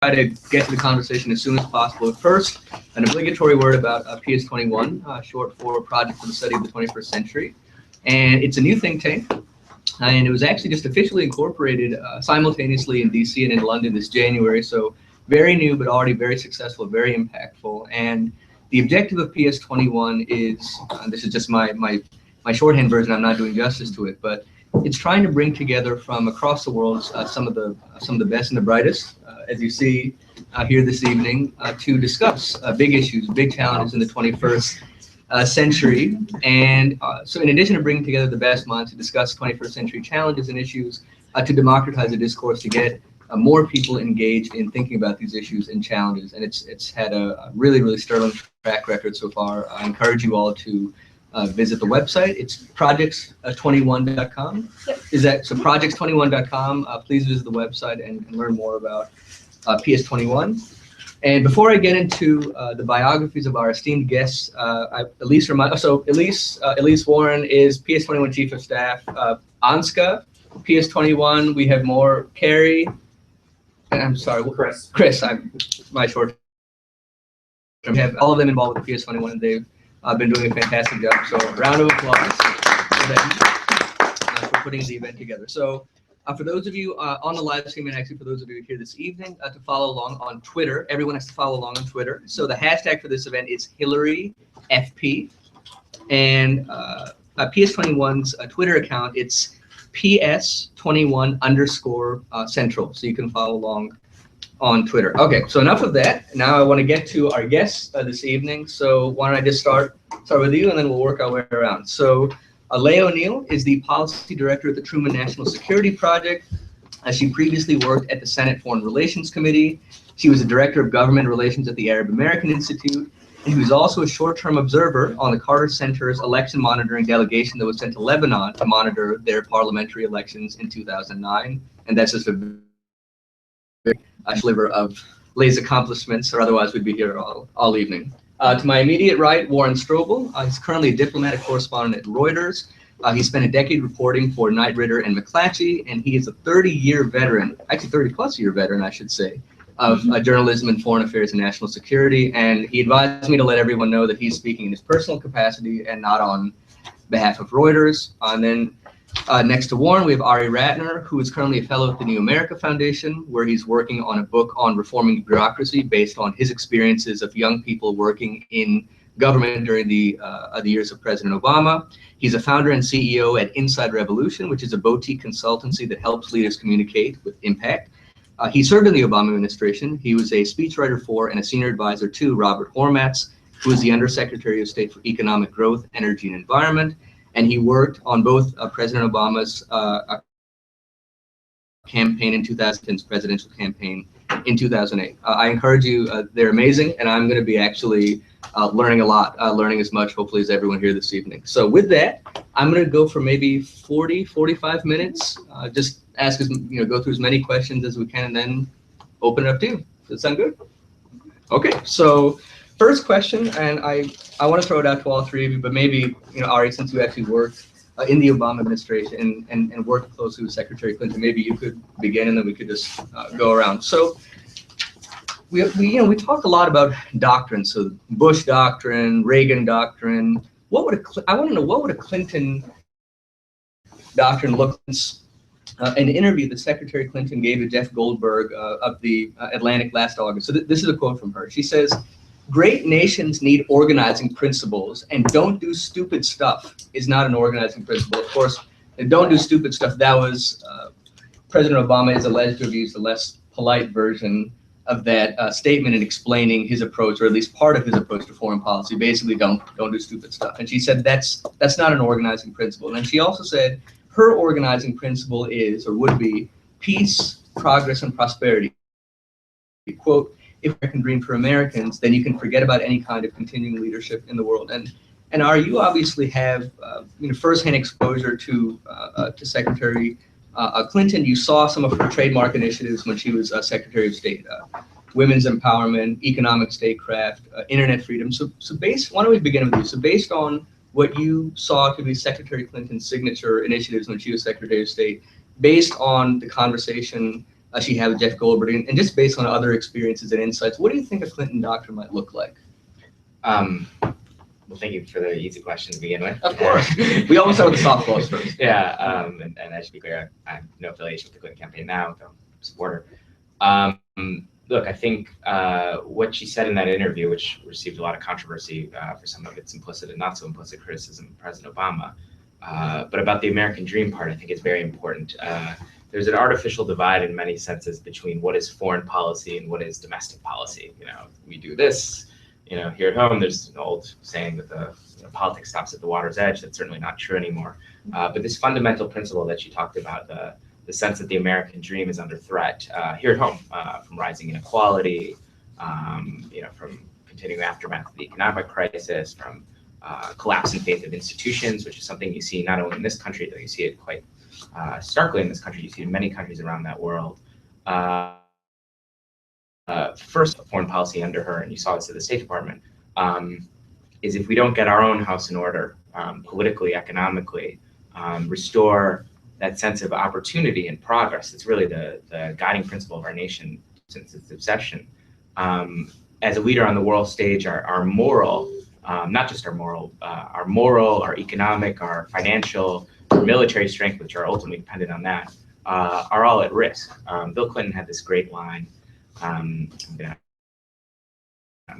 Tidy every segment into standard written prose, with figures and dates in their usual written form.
try to get to the conversation as soon as possible. First, an obligatory word about PS21, short for Project for the Study of the 21st Century. And it's a new think tank, and it was actually just officially incorporated simultaneously in DC and in London this January. So very new, but already very successful, very impactful. And the objective of PS21 is, this is just my shorthand version, I'm not doing justice to it, but it's trying to bring together from across the world some of the best and the brightest, as you see here this evening, to discuss big issues, big challenges in the 21st century. And so in addition to bringing together the best minds to discuss 21st century challenges and issues, to democratize the discourse, to get more people engaged in thinking about these issues and challenges. And it's had a really, really sterling track record so far. I encourage you all to visit the website. It's projects21.com. Yep. Is that so? Projects21.com. Please visit the website and learn more about PS21. And before I get into the biographies of our esteemed guests, Elise Warren is PS21 Chief of Staff. Anska, PS21. We have more. Carrie, and I'm sorry, Chris. My short. We have all of them involved with PS21, and they've been doing a fantastic job. So round of applause for them for putting the event together. So for those of you on the live stream, and actually for those of you here this evening, to follow along on Twitter, everyone has to follow along on Twitter. So the hashtag for this event is HillaryFP, and PS21's Twitter account, it's PS21_Central. So you can follow along on Twitter. Okay, so enough of that. Now I want to get to our guests this evening. So why don't I just start with you, and then we'll work our way around. So Leigh O'Neill is the Policy Director at the Truman National Security Project. She previously worked at the Senate Foreign Relations Committee. She was the Director of Government Relations at the Arab American Institute, and she was also a short-term observer on the Carter Center's election monitoring delegation that was sent to Lebanon to monitor their parliamentary elections in 2009. And that's just a sliver of Leigh's accomplishments, or otherwise we'd be here all evening. To my immediate right, Warren Strobel. He's currently a diplomatic correspondent at Reuters. He spent a decade reporting for Knight Ridder and McClatchy, and he is a 30-year veteran, actually 30-plus-year veteran, I should say, of journalism and foreign affairs and national security. And he advised me to let everyone know that he's speaking in his personal capacity and not on behalf of Reuters. And then next to Warren, we have Ari Ratner, who is currently a fellow at the New America Foundation, where he's working on a book on reforming bureaucracy based on his experiences of young people working in government during the years of President Obama. He's a founder and CEO at Inside Revolution, which is a boutique consultancy that helps leaders communicate with impact. He served in the Obama administration. He was a speechwriter for and a senior advisor to Robert Hormats, who is the Undersecretary of State for Economic Growth, Energy, and Environment. And he worked on both President Obama's campaign in 2010's presidential campaign in 2008. I encourage you, they're amazing, and I'm going to be actually learning a lot, learning as much, hopefully, as everyone here this evening. So with that, I'm going to go for maybe 45 minutes, just ask us, go through as many questions as we can, and then open it up to you. Does that sound good? Okay, so first question, and I want to throw it out to all three of you, but maybe, Ari, since you actually worked in the Obama administration and worked closely with Secretary Clinton, maybe you could begin, and then we could just go around. So we talk a lot about doctrine, so Bush doctrine, Reagan doctrine. I want to know, what would a Clinton doctrine look like? An interview that Secretary Clinton gave to Jeff Goldberg of the Atlantic last August. So this is a quote from her. She says, "Great nations need organizing principles, and don't do stupid stuff is not an organizing principle." Of course, don't do stupid stuff, that was, President Obama is alleged to have used a less polite version of that statement in explaining his approach, or at least part of his approach to foreign policy. Basically, don't do stupid stuff. And she said that's not an organizing principle. And she also said her organizing principle is, or would be, peace, progress, and prosperity. Quote, "If I can dream for Americans, then you can forget about any kind of continuing leadership in the world." And Ari, you obviously have firsthand exposure to Secretary Clinton. You saw some of her trademark initiatives when she was Secretary of State: women's empowerment, economic statecraft, internet freedom. So why don't we begin with you? So based on what you saw to be Secretary Clinton's signature initiatives when she was Secretary of State, based on the conversation she had with Jeff Goldberg, and just based on other experiences and insights, what do you think a Clinton doctrine might look like? Well, thank you for the easy question to begin with. Of course. We always start with the softballs first. Yeah, and I should be clear, I have no affiliation with the Clinton campaign now, though I'm a supporter. Look, I think what she said in that interview, which received a lot of controversy for some of its implicit and not so implicit criticism of President Obama, but about the American dream part, I think is very important. There's an artificial divide in many senses between what is foreign policy and what is domestic policy. We do this. Here at home, there's an old saying that the politics stops at the water's edge. That's certainly not true anymore. But this fundamental principle that you talked about, the sense that the American dream is under threat here at home, from rising inequality, from continuing aftermath of the economic crisis, from collapse in faith of institutions, which is something you see not only in this country, though you see it quite starkly in this country, you see it in many countries around that world. First foreign policy under her, and you saw this at the State Department, is if we don't get our own house in order, politically, economically, restore that sense of opportunity and progress. It's really the guiding principle of our nation since its inception. As a leader on the world stage, our moral, not just our moral, our economic, our financial, our military strength, which are ultimately dependent on that, are all at risk. Bill Clinton had this great line. I'm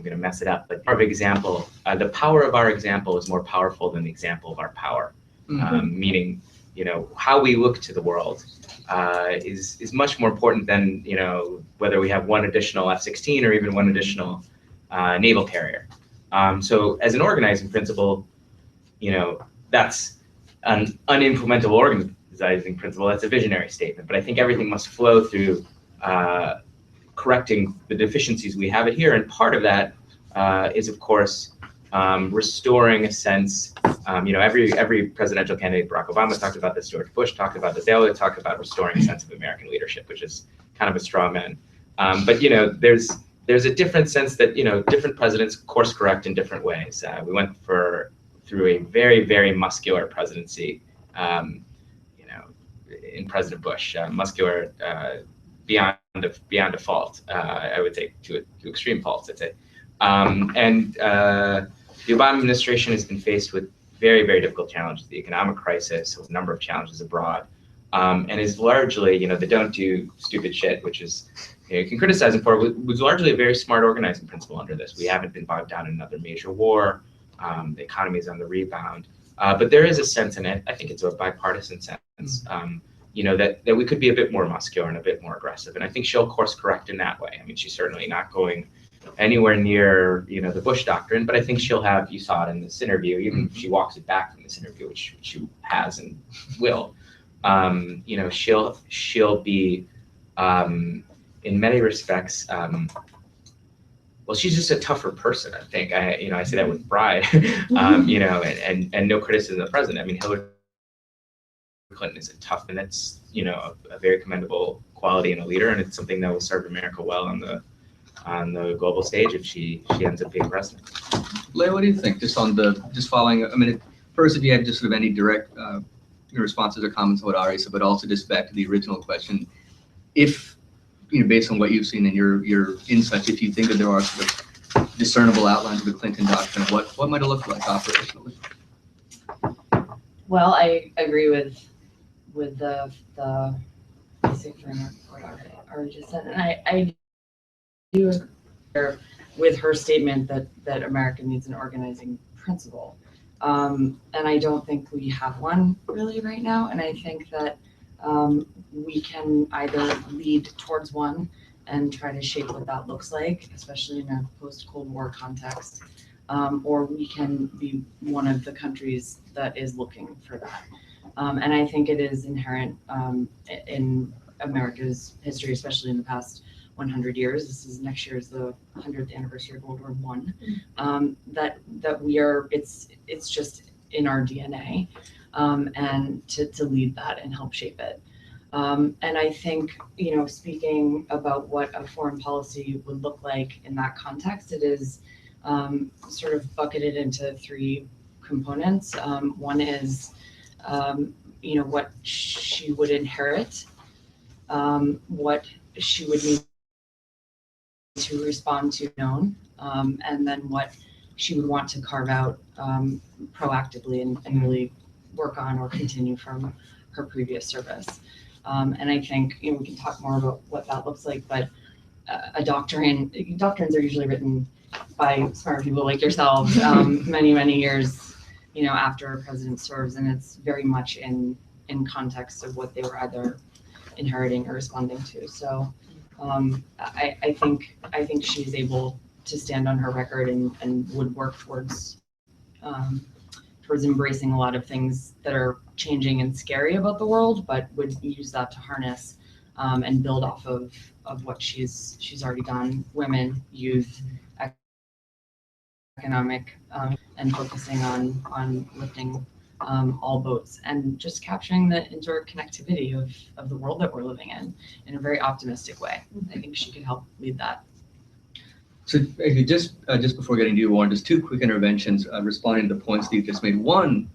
gonna mess it up, but our example, the power of our example is more powerful than the example of our power. Meaning, how we look to the world is much more important than whether we have one additional F-16 or even one additional naval carrier. So as an organizing principle, that's an unimplementable organizing principle. That's a visionary statement, but I think everything must flow through correcting the deficiencies we have here, and part of that is, of course, restoring a sense. Every presidential candidate, Barack Obama talked about this, George Bush talked about this. They all talk about restoring a sense of American leadership, which is kind of a straw man. But there's a different sense that different presidents course correct in different ways. We went through a very, very muscular presidency, in President Bush, muscular. Beyond a fault, I would say, to extreme faults, I'd say. And the Obama administration has been faced with very, very difficult challenges, the economic crisis, a number of challenges abroad, and is largely, the don't do stupid shit, which is, you can criticize him for, was largely a very smart organizing principle under this. We haven't been bogged down in another major war. The economy is on the rebound. But there is a sense in it, I think it's a bipartisan sense, that we could be a bit more muscular and a bit more aggressive. And I think she'll course correct in that way. I mean, she's certainly not going anywhere near, the Bush doctrine, but I think she'll have, you saw it in this interview, even if she walks it back from this interview, which she has and will, she'll be, in many respects, well, she's just a tougher person, I think. I say that with pride, and no criticism of the president. I mean, Hillary Clinton is a tough, and that's a very commendable quality in a leader, and it's something that will serve America well on the global stage if she ends up being president. Leigh, what do you think? Just following. I mean, first, if you have just sort of any direct responses or comments on what Ari said, but also just back to the original question, if based on what you've seen in your insights, if you think that there are sort of discernible outlines of the Clinton doctrine, what might it look like operationally? Well, I agree with the basic framework what Ari just said, and I do agree with her statement that America needs an organizing principle, and I don't think we have one really right now, and I think that we can either lead towards one and try to shape what that looks like, especially in a post-Cold War context, or we can be one of the countries that is looking for that. And I think it is inherent in America's history, especially in the past 100 years. Next year is the 100th anniversary of World War I. That we are, it's just in our DNA, and to lead that and help shape it. And I think, speaking about what a foreign policy would look like in that context, it is sort of bucketed into three components. One is, what she would inherit, what she would need to respond to known, and then what she would want to carve out proactively and really work on or continue from her previous service. And I think, we can talk more about what that looks like, but doctrines are usually written by smart people like yourselves many, many years, after a president serves, and it's very much in context of what they were either inheriting or responding to. So I think she's able to stand on her record and would work towards embracing a lot of things that are changing and scary about the world, but would use that to harness and build off of what she's already done: women, youth, economic, and focusing on lifting all boats and just capturing the interconnectivity of the world that we're living in a very optimistic way. I think she could help lead that. So just before getting to you, Warren, just two quick interventions responding to the points that you just made. One,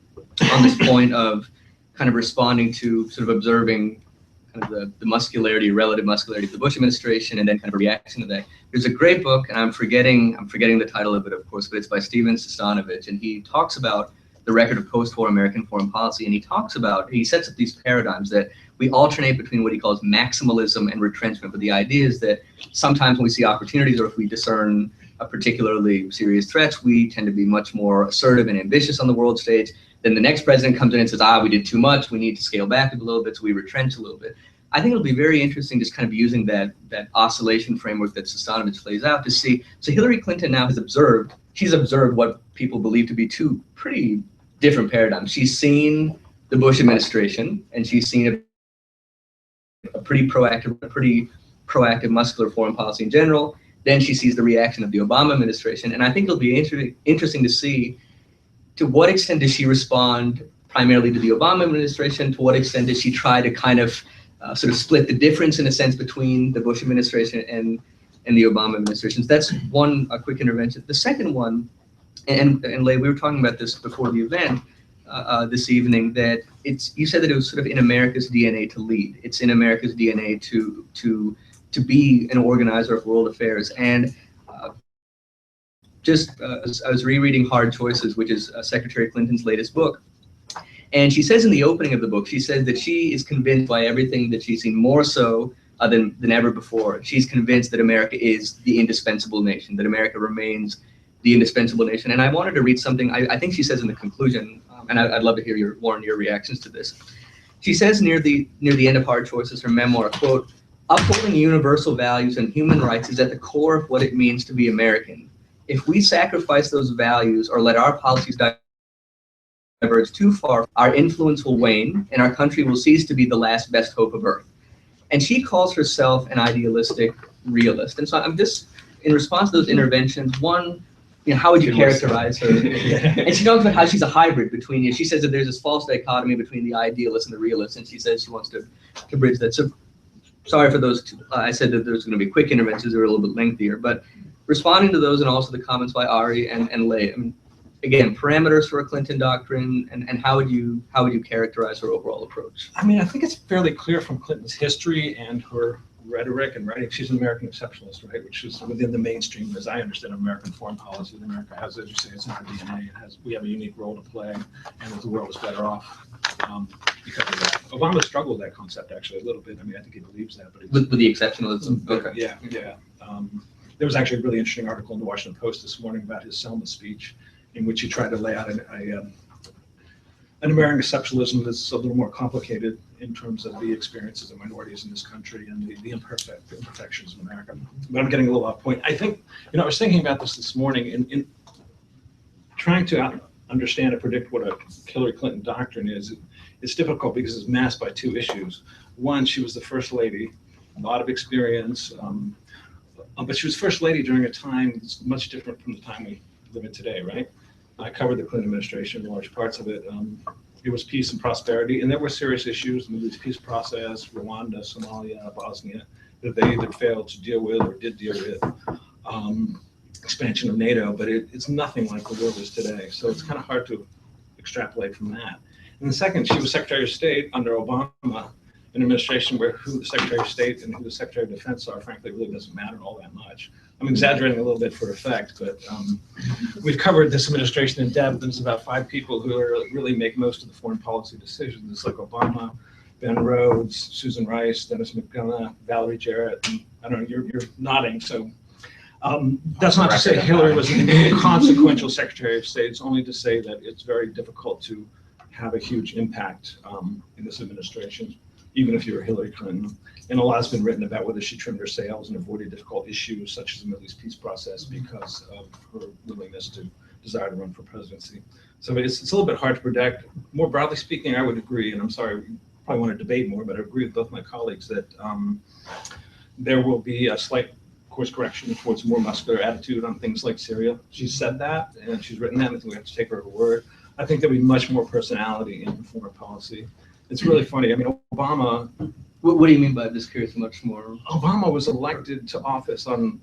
on this point of kind of responding to sort of observing kind of the muscularity, relative muscularity of the Bush administration, and then kind of a reaction to that. There's a great book, and I'm forgetting the title of it, of course, but it's by Steven Sestanovich, and he talks about the record of post-war American foreign policy, and he sets up these paradigms that we alternate between what he calls maximalism and retrenchment. But the idea is that sometimes when we see opportunities, or if we discern a particularly serious threats, we tend to be much more assertive and ambitious on the world stage. Then the next president comes in and says, we did too much, we need to scale back a little bit, so we retrench a little bit. I think it'll be very interesting just kind of using that oscillation framework that Sestanovich lays out to see. So Hillary Clinton now she's observed what people believe to be two pretty different paradigms. She's seen the Bush administration, and she's seen a pretty proactive muscular foreign policy in general. Then she sees the reaction of the Obama administration, and I think it'll be interesting to see to what extent does she respond primarily to the Obama administration, to what extent does she try to kind of sort of split the difference in a sense between the Bush administration and the Obama administration. So that's one quick intervention. The second one, and Leigh, we were talking about this before the event this evening, that you said that it was sort of in America's DNA to lead. It's in America's DNA to be an organizer of world affairs. And I was rereading Hard Choices, which is Secretary Clinton's latest book. And she says in the opening of the book, she says that she is convinced by everything that she's seen, more so than ever before. She's convinced that America is the indispensable nation, that America remains the indispensable nation. And I wanted to read something I think she says in the conclusion, and I'd love to hear Warren, your reactions to this. She says near the end of Hard Choices, her memoir, quote, "Upholding universal values and human rights is at the core of what it means to be American. If we sacrifice those values or let our policies diverge too far, our influence will wane and our country will cease to be the last best hope of Earth." And she calls herself an idealistic realist. And so I'm just, in response to those interventions, one, how would you characterize her? And she talks about how she's a hybrid between, she says that there's this false dichotomy between the idealist and the realist, and she says she wants to bridge that. So sorry for those two. I said that there's going to be quick interventions, they're a little bit lengthier, but responding to those and also the comments by Ari and Leigh, I mean, again, parameters for a Clinton doctrine, and how would you characterize her overall approach? I mean, I think it's fairly clear from Clinton's history and her rhetoric and writing. She's an American exceptionalist, right? Which is within the mainstream, as I understand, American foreign policy. America has, as you say, it's in our DNA. We have a unique role to play, and the world is better off because of that. Obama struggled with that concept actually a little bit. I mean, I think he believes that, but with the exceptionalism. Okay. Yeah. There was actually a really interesting article in the Washington Post this morning about his Selma speech, in which he tried to lay out an American exceptionalism that's a little more complicated in terms of the experiences of minorities in this country and the imperfections of America. But I'm getting a little off point. I think, I was thinking about this morning in trying to understand and predict what a Hillary Clinton doctrine is. It's difficult because it's masked by two issues. One, she was the first lady, a lot of experience, but she was first lady during a time that's much different from the time we live in today, right? I covered the Clinton administration, large parts of it. It was peace and prosperity, and there were serious issues, the Middle East peace process, Rwanda, Somalia, Bosnia, that they either failed to deal with or did deal with. Expansion of NATO, but it's nothing like the world is today. So it's kind of hard to extrapolate from that. And the second, she was Secretary of State under Obama an administration where who the Secretary of State and who the Secretary of Defense are, frankly, really doesn't matter all that much. I'm exaggerating a little bit for effect, but we've covered this administration in depth. There's about 5 people who really make most of the foreign policy decisions. It's like Obama, Ben Rhodes, Susan Rice, Dennis McDonough, Valerie Jarrett. And I don't know, you're nodding. So that's not to say Hillary was an inconsequential Secretary of State. It's only to say that it's very difficult to have a huge impact in this administration, even if you're Hillary Clinton. And a lot has been written about whether she trimmed her sails and avoided difficult issues such as the Middle East peace process because of her willingness to desire to run for presidency. So it's a little bit hard to predict. More broadly speaking, I would agree, and I'm sorry, we probably want to debate more, but I agree with both my colleagues that there will be a slight course correction towards a more muscular attitude on things like Syria. She said that, and she's written that, and I think we have to take her at her word. I think there'll be much more personality in foreign policy. It's really funny. I mean, Obama. What do you mean by this? Curious, much more. Obama was elected to office on,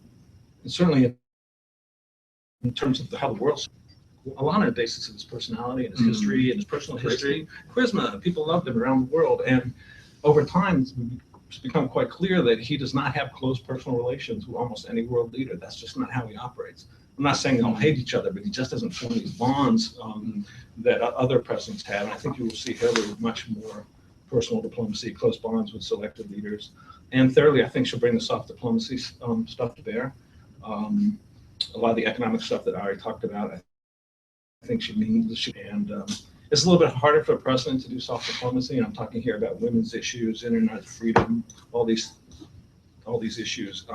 certainly in terms of how the world, a lot on the basis of his personality and his history and his personal history, charisma. People loved him around the world, and over time, it's become quite clear that he does not have close personal relations with almost any world leader. That's just not how he operates. I'm not saying they all hate each other, but he just doesn't form these bonds that other presidents have. And I think you will see Hillary with much more personal diplomacy, close bonds with selected leaders. And thirdly, I think she'll bring the soft diplomacy stuff to bear. A lot of the economic stuff that Ari talked about, I think she means, and it's a little bit harder for a president to do soft diplomacy. And I'm talking here about women's issues, internet freedom, all these issues.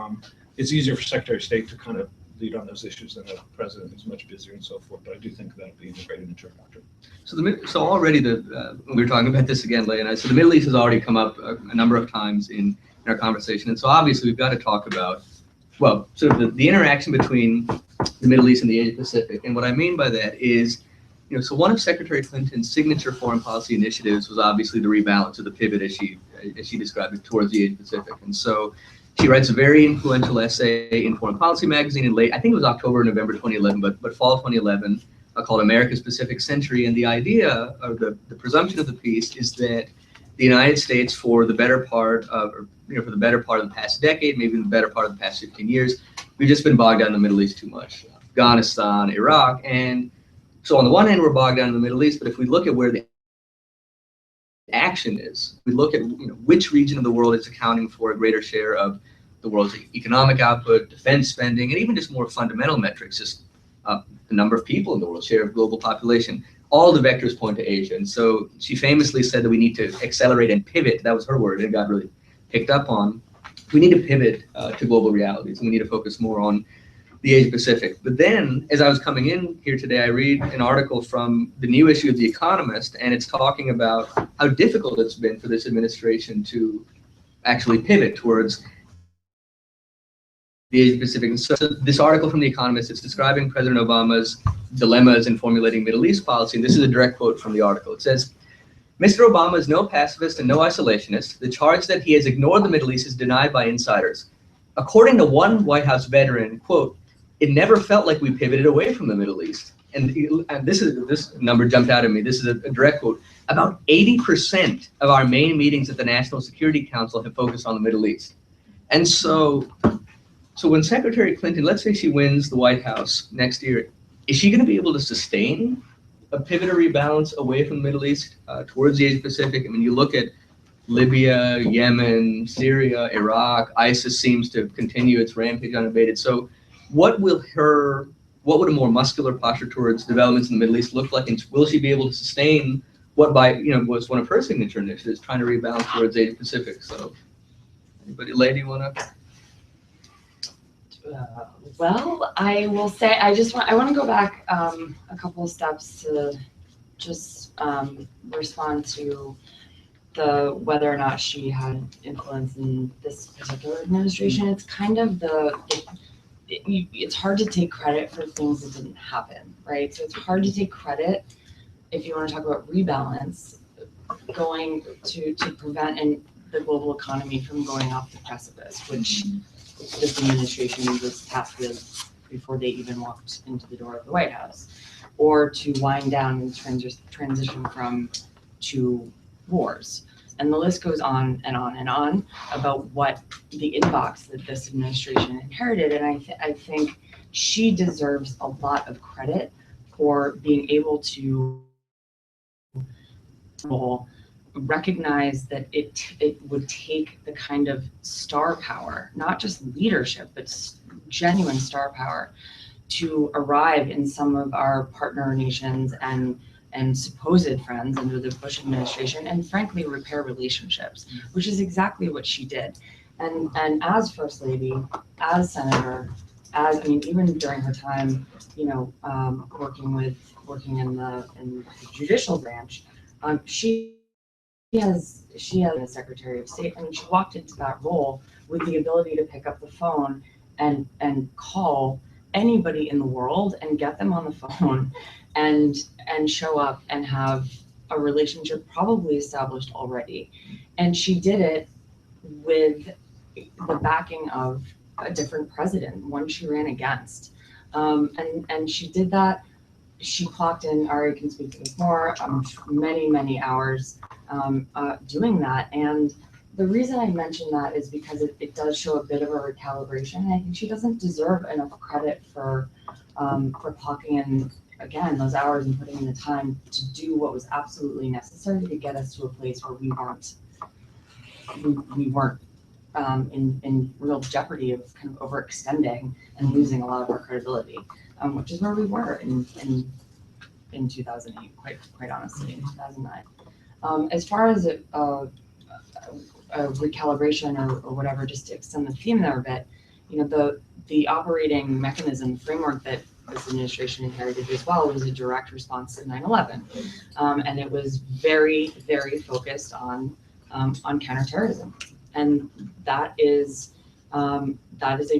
It's easier for Secretary of State to kind of lead on those issues than a president who's much busier and so forth. But I do think that'll be integrated into her doctrine. So already we were talking about this again, Leigh and I. So the Middle East has already come up a number of times in our conversation, and so obviously we've got to talk about, well, sort of the interaction between the Middle East and the Asia Pacific. And what I mean by that is, so one of Secretary Clinton's signature foreign policy initiatives was obviously the rebalance, or the pivot, as she described it, towards the Asia Pacific. And so she writes a very influential essay in Foreign Policy magazine in I think it was October or November 2011, but fall 2011, called America's Pacific Century. And the idea, or the presumption of the piece, is that the United States, for the better part of, for the better part of the past decade, maybe the better part of the past 15 years, we've just been bogged down in the Middle East too much. Afghanistan, Iraq, and so on the one hand, we're bogged down in the Middle East, but if we look at where the action is, we look at which region of the world is accounting for a greater share of the world's economic output, defense spending, and even just more fundamental metrics, just the number of people in the world, share of global population. All the vectors point to Asia. And so she famously said that we need to accelerate and pivot. That was her word, and it got really picked up on. We need to pivot to global realities, and we need to focus more on the Asia Pacific. But then, as I was coming in here today, I read an article from the new issue of The Economist, and it's talking about how difficult it's been for this administration to actually pivot towards the Asia Pacific. So this article from The Economist, it's describing President Obama's dilemmas in formulating Middle East policy, and this is a direct quote from the article. It says, "Mr. Obama is no pacifist and no isolationist. The charge that he has ignored the Middle East is denied by insiders. According to one White House veteran, quote, it never felt like we pivoted away from the Middle East." And this number jumped out at me. This is a direct quote. "About 80% of our main meetings at the National Security Council have focused on the Middle East." And so when Secretary Clinton, let's say she wins the White House next year, is she going to be able to sustain a pivot or rebalance away from the Middle East towards the Asia Pacific? I mean, you look at Libya, Yemen, Syria, Iraq, ISIS seems to continue its rampage unabated. So what would a more muscular posture towards developments in the Middle East look like, and will she be able to sustain what was one of her signature initiatives, trying to rebalance towards Asia Pacific? So, anybody, Leigh, do you want to? Well, I will say I want to go back a couple of steps to just respond to whether or not she had influence in this particular administration. It's kind of it's hard to take credit for things that didn't happen, right? So it's hard to take credit if you want to talk about rebalance, going to prevent the global economy from going off the precipice, which this administration was tasked with before they even walked into the door of the White House, or to wind down and transition from two wars. And the list goes on and on and on about what the inbox that this administration inherited. And I think she deserves a lot of credit for being able to recognize that it would take the kind of star power, not just leadership, but genuine star power, to arrive in some of our partner nations and supposed friends under the Bush administration, and frankly repair relationships, which is exactly what she did. And as First Lady, as Senator, even during her time, working in the judicial branch, she has a Secretary of State. I mean, she walked into that role with the ability to pick up the phone and call anybody in the world and get them on the phone and show up and have a relationship probably established already. And she did it with the backing of a different president, one she ran against. And she did that. She clocked in, Ari can speak to this more, many, many hours doing that. And the reason I mention that is because it does show a bit of a recalibration. And I think she doesn't deserve enough credit for clocking in, again, those hours and putting in the time to do what was absolutely necessary to get us to a place where we weren't in real jeopardy of kind of overextending and losing a lot of our credibility, which is where we were in 2008, quite honestly, in 2009. As far as a recalibration or whatever, just to extend the theme there a bit, the operating mechanism framework that this administration inherited as well was a direct response to 9/11, and it was very, very focused on counterterrorism, and that is a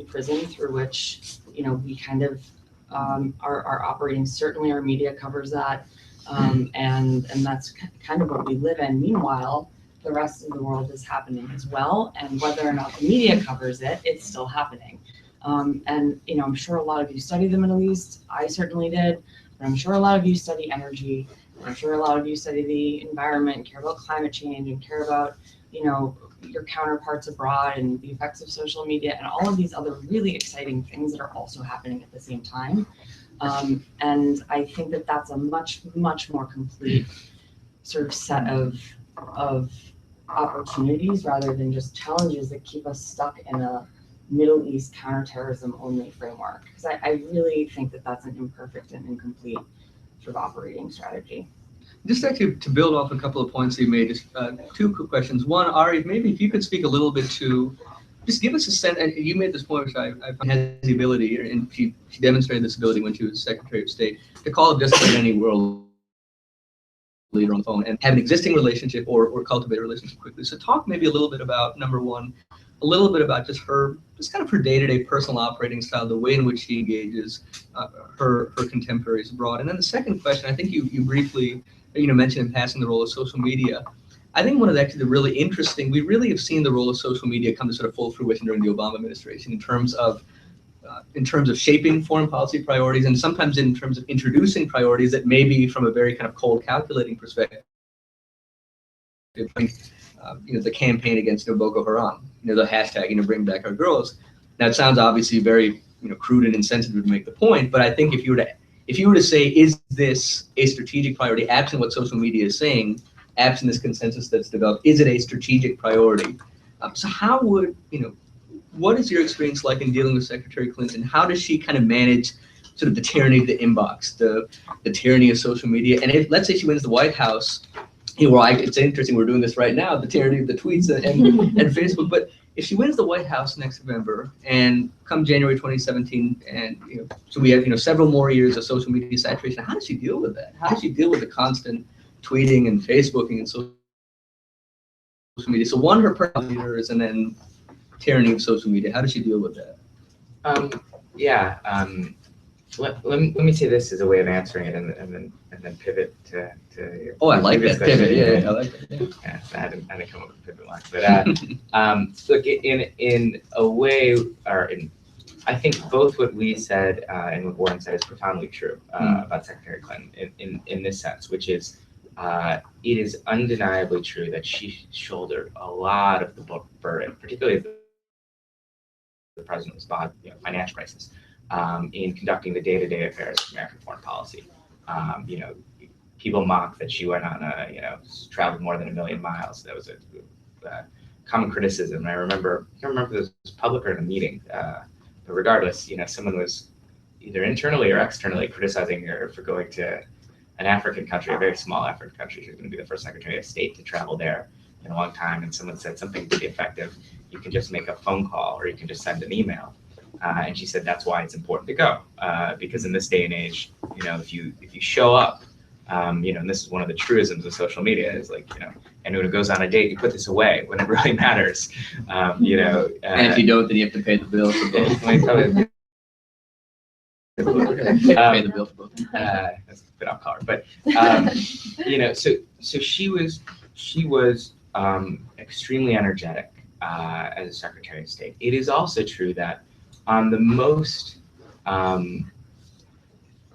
prism through which we kind of are operating. Certainly, our media covers that, and that's kind of what we live in. Meanwhile, the rest of the world is happening as well, and whether or not the media covers it, it's still happening. And I'm sure a lot of you study the Middle East. I certainly did, but I'm sure a lot of you study energy. I'm sure a lot of you study the environment, and care about climate change, and care about your counterparts abroad and the effects of social media and all of these other really exciting things that are also happening at the same time. And I think that that's a much, much more complete sort of set of opportunities rather than just challenges that keep us stuck in a Middle East counterterrorism only framework. Because I really think that that's an imperfect and incomplete sort of operating strategy. Just actually to build off a couple of points you made, just two quick questions. One, Ari, maybe if you could speak a little bit to, just give us a sense, and you made this point, which I had the ability, and she demonstrated this ability when she was Secretary of State, to call up just about any world leader on the phone and have an existing relationship or cultivate a relationship quickly. So talk maybe a little bit about, number one, a little bit about just kind of her day-to-day personal operating style, the way in which she engages her contemporaries abroad. And then the second question, I think you briefly mentioned in passing the role of social media. I think one of the really interesting, we really have seen the role of social media come to sort of full fruition during the Obama administration in terms of shaping foreign policy priorities, and sometimes in terms of introducing priorities that may be from a very kind of cold, calculating perspective. The campaign against Boko Haram, the hashtag, bring back our girls. Now it sounds obviously very crude and insensitive to make the point, but I think if you were to say, is this a strategic priority, absent what social media is saying, absent this consensus that's developed, is it a strategic priority? So how would, what is your experience like in dealing with Secretary Clinton? How does she kind of manage sort of the tyranny of the inbox, the tyranny of social media? And if, let's say she wins the White House, it's interesting, we're doing this right now, the tyranny of the tweets and Facebook, but if she wins the White House next November and come January 2017, and so we have several more years of social media saturation, how does she deal with that? How does she deal with the constant tweeting and Facebooking and social media? So one, her personal leaders, and then tyranny of social media. How does she deal with that? Let me say this as a way of answering it, and then pivot to your I like that pivot. Yeah, I like that. Yeah, I hadn't come up with a pivot line, but look, in a way, I think both what we said and what Warren said is profoundly true about Secretary Clinton in this sense, which is it is undeniably true that she shouldered a lot of the burden, particularly as the president was behind financial crisis, in conducting the day-to-day affairs of American foreign policy. People mock that she went on traveled more than 1 million miles. That was a common criticism. I can't remember if this was public or in a meeting, but regardless, someone was either internally or externally criticizing her for going to an African country, a very small African country. She was going to be the first Secretary of State to travel there in a long time, and someone said something to the effect of, you can just make a phone call or you can just send an email. And she said that's why it's important to go, because in this day and age, if you show up, and this is one of the truisms of social media, is like, and when it goes on a date, you put this away when it really matters. And if you don't, then you have to pay the bill for both. Pay the bill for both. That's a bit off color, but so she was extremely energetic as a Secretary of State. It is also true that on the most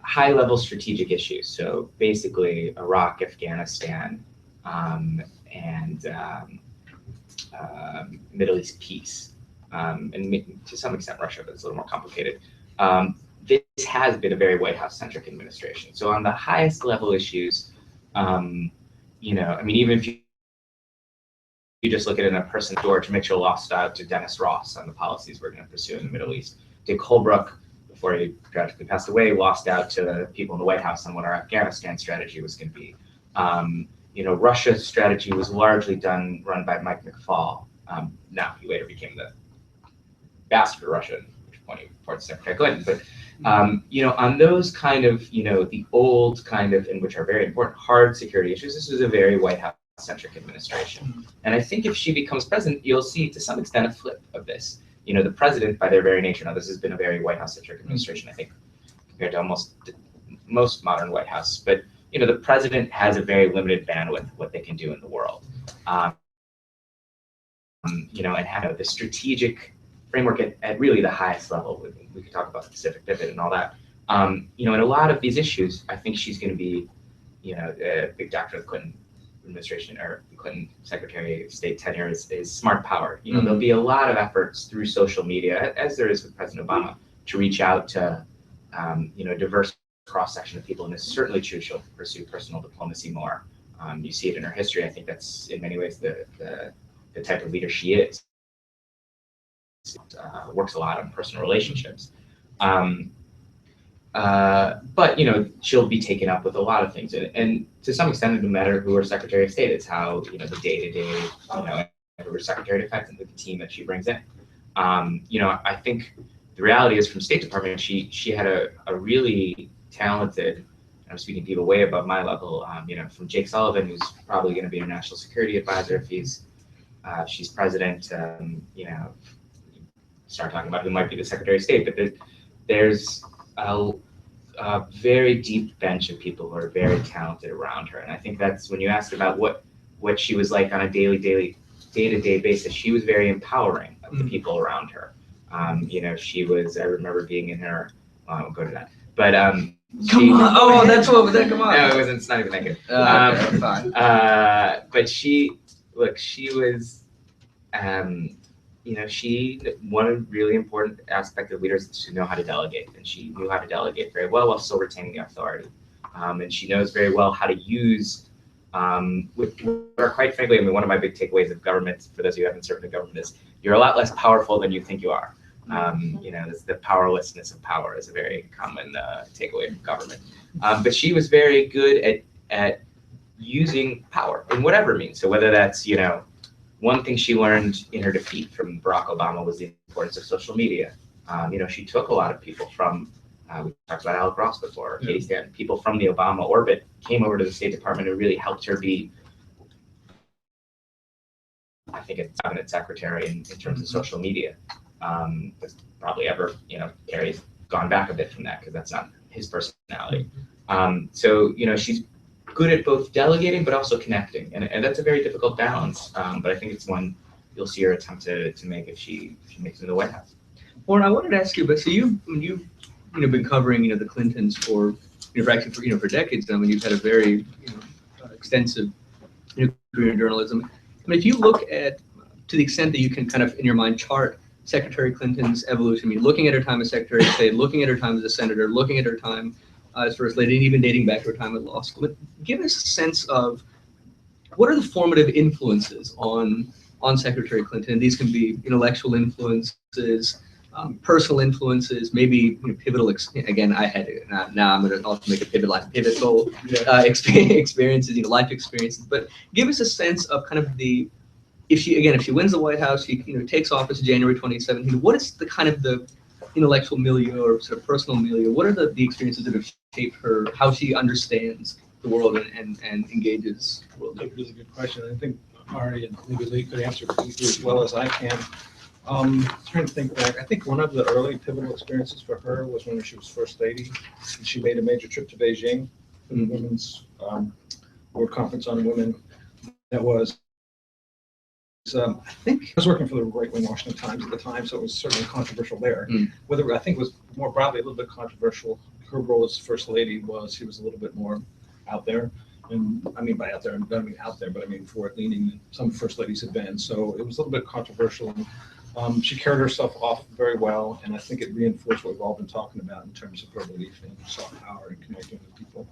high-level strategic issues, so basically Iraq, Afghanistan, and Middle East peace, and to some extent Russia, but it's a little more complicated. This has been a very White House-centric administration. So on the highest level issues, even if you just look at it in a person, George Mitchell lost out to Dennis Ross on the policies we're going to pursue in the Middle East. Dick Holbrooke, before he tragically passed away, lost out to the people in the White House on what our Afghanistan strategy was going to be. Russia's strategy was largely run by Mike McFaul. Now, he later became the ambassador to Russia, which point he reports to Secretary Clinton. But, on those kind of, the old kind of, and which are very important, hard security issues, this was a very White House-centric administration. And I think if she becomes president, you'll see to some extent a flip of this. The president, by their very nature, now this has been a very White House-centric administration, I think, compared to almost most modern White House. But, the president has a very limited bandwidth what they can do in the world. And have the strategic framework at really the highest level. We could talk about the Pacific Pivot and all that. In a lot of these issues, I think she's going to be, a big doctor of the Clinton administration or the Clinton Secretary of State tenure is smart power. There'll be a lot of efforts through social media, as there is with President Obama, to reach out to, a diverse cross-section of people. And it's certainly true she'll pursue personal diplomacy more. You see it in her history. I think that's in many ways the type of leader she is. Works a lot on personal relationships. But she'll be taken up with a lot of things, and to some extent, it doesn't matter who her Secretary of State is. How the day-to-day, who her Secretary of Defense and the team that she brings in. I think the reality is, from State Department, she had a really talented. And I'm speaking people way above my level. From Jake Sullivan, who's probably going to be her national security advisor if she's president. Start talking about who might be the Secretary of State, but there's a very deep bench of people who are very talented around her. And I think that's when you asked about what she was like on a day-to-day basis, she was very empowering of the people around her. She was, I remember being in her, well, I won't go to that, but come on, oh, that's what was that, come on. No, it wasn't, it's not even that good. Okay, fine. But she was, one really important aspect of leaders is to know how to delegate, and she knew how to delegate very well while still retaining the authority. And she knows very well how to use, or quite frankly, one of my big takeaways of government, for those of you who haven't served in government, is you're a lot less powerful than you think you are. The powerlessness of power is a very common takeaway from government. But she was very good at using power in whatever means. So whether that's, one thing she learned in her defeat from Barack Obama was the importance of social media. She took a lot of people from, we talked about Alec Ross before, or Katie Stanton, people from the Obama orbit came over to the State Department and really helped her be, I think, a cabinet secretary in terms of social media. That's probably ever, Gary's gone back a bit from that because that's not his personality. So, she's good at both delegating but also connecting, and that's a very difficult balance. But I think it's one you'll see her attempt to make if she makes it to the White House. Warren, I wanted to ask you, but so you've been covering the Clintons for for decades now, and you've had a very extensive career in journalism. I mean, if you look at, to the extent that you can kind of in your mind chart Secretary Clinton's evolution, I mean, looking at her time as Secretary of State, looking at her time as a senator, looking at her time as First Lady, and even dating back to her time at law school, but give us a sense of what are the formative influences on Secretary Clinton. These can be intellectual influences, personal influences, maybe pivotal. Again, I had to, now I'm going to also make a pivotal experiences, life experiences. But give us a sense of kind of the, if she wins the White House, she takes office January 2017. What is the kind of the intellectual milieu or sort of personal milieu? What are the experiences that have shaped her, how she understands the world and engages the world? That's a really good question. I think Ari and maybe Leigh could answer it as well as I can. Trying to think back, I think one of the early pivotal experiences for her was when she was First Lady, and she made a major trip to Beijing for the Women's World Conference on Women. That was, I think I was working for the right-wing Washington Times at the time, so it was certainly controversial there. Whether I think it was more broadly a little bit controversial. Her role as First Lady was she was a little bit more out there. And I mean by out there, I don't mean out there, but I mean forward-leaning than some First Ladies had been. So it was a little bit controversial. She carried herself off very well, and I think it reinforced what we've all been talking about in terms of her belief in soft power and connecting with people.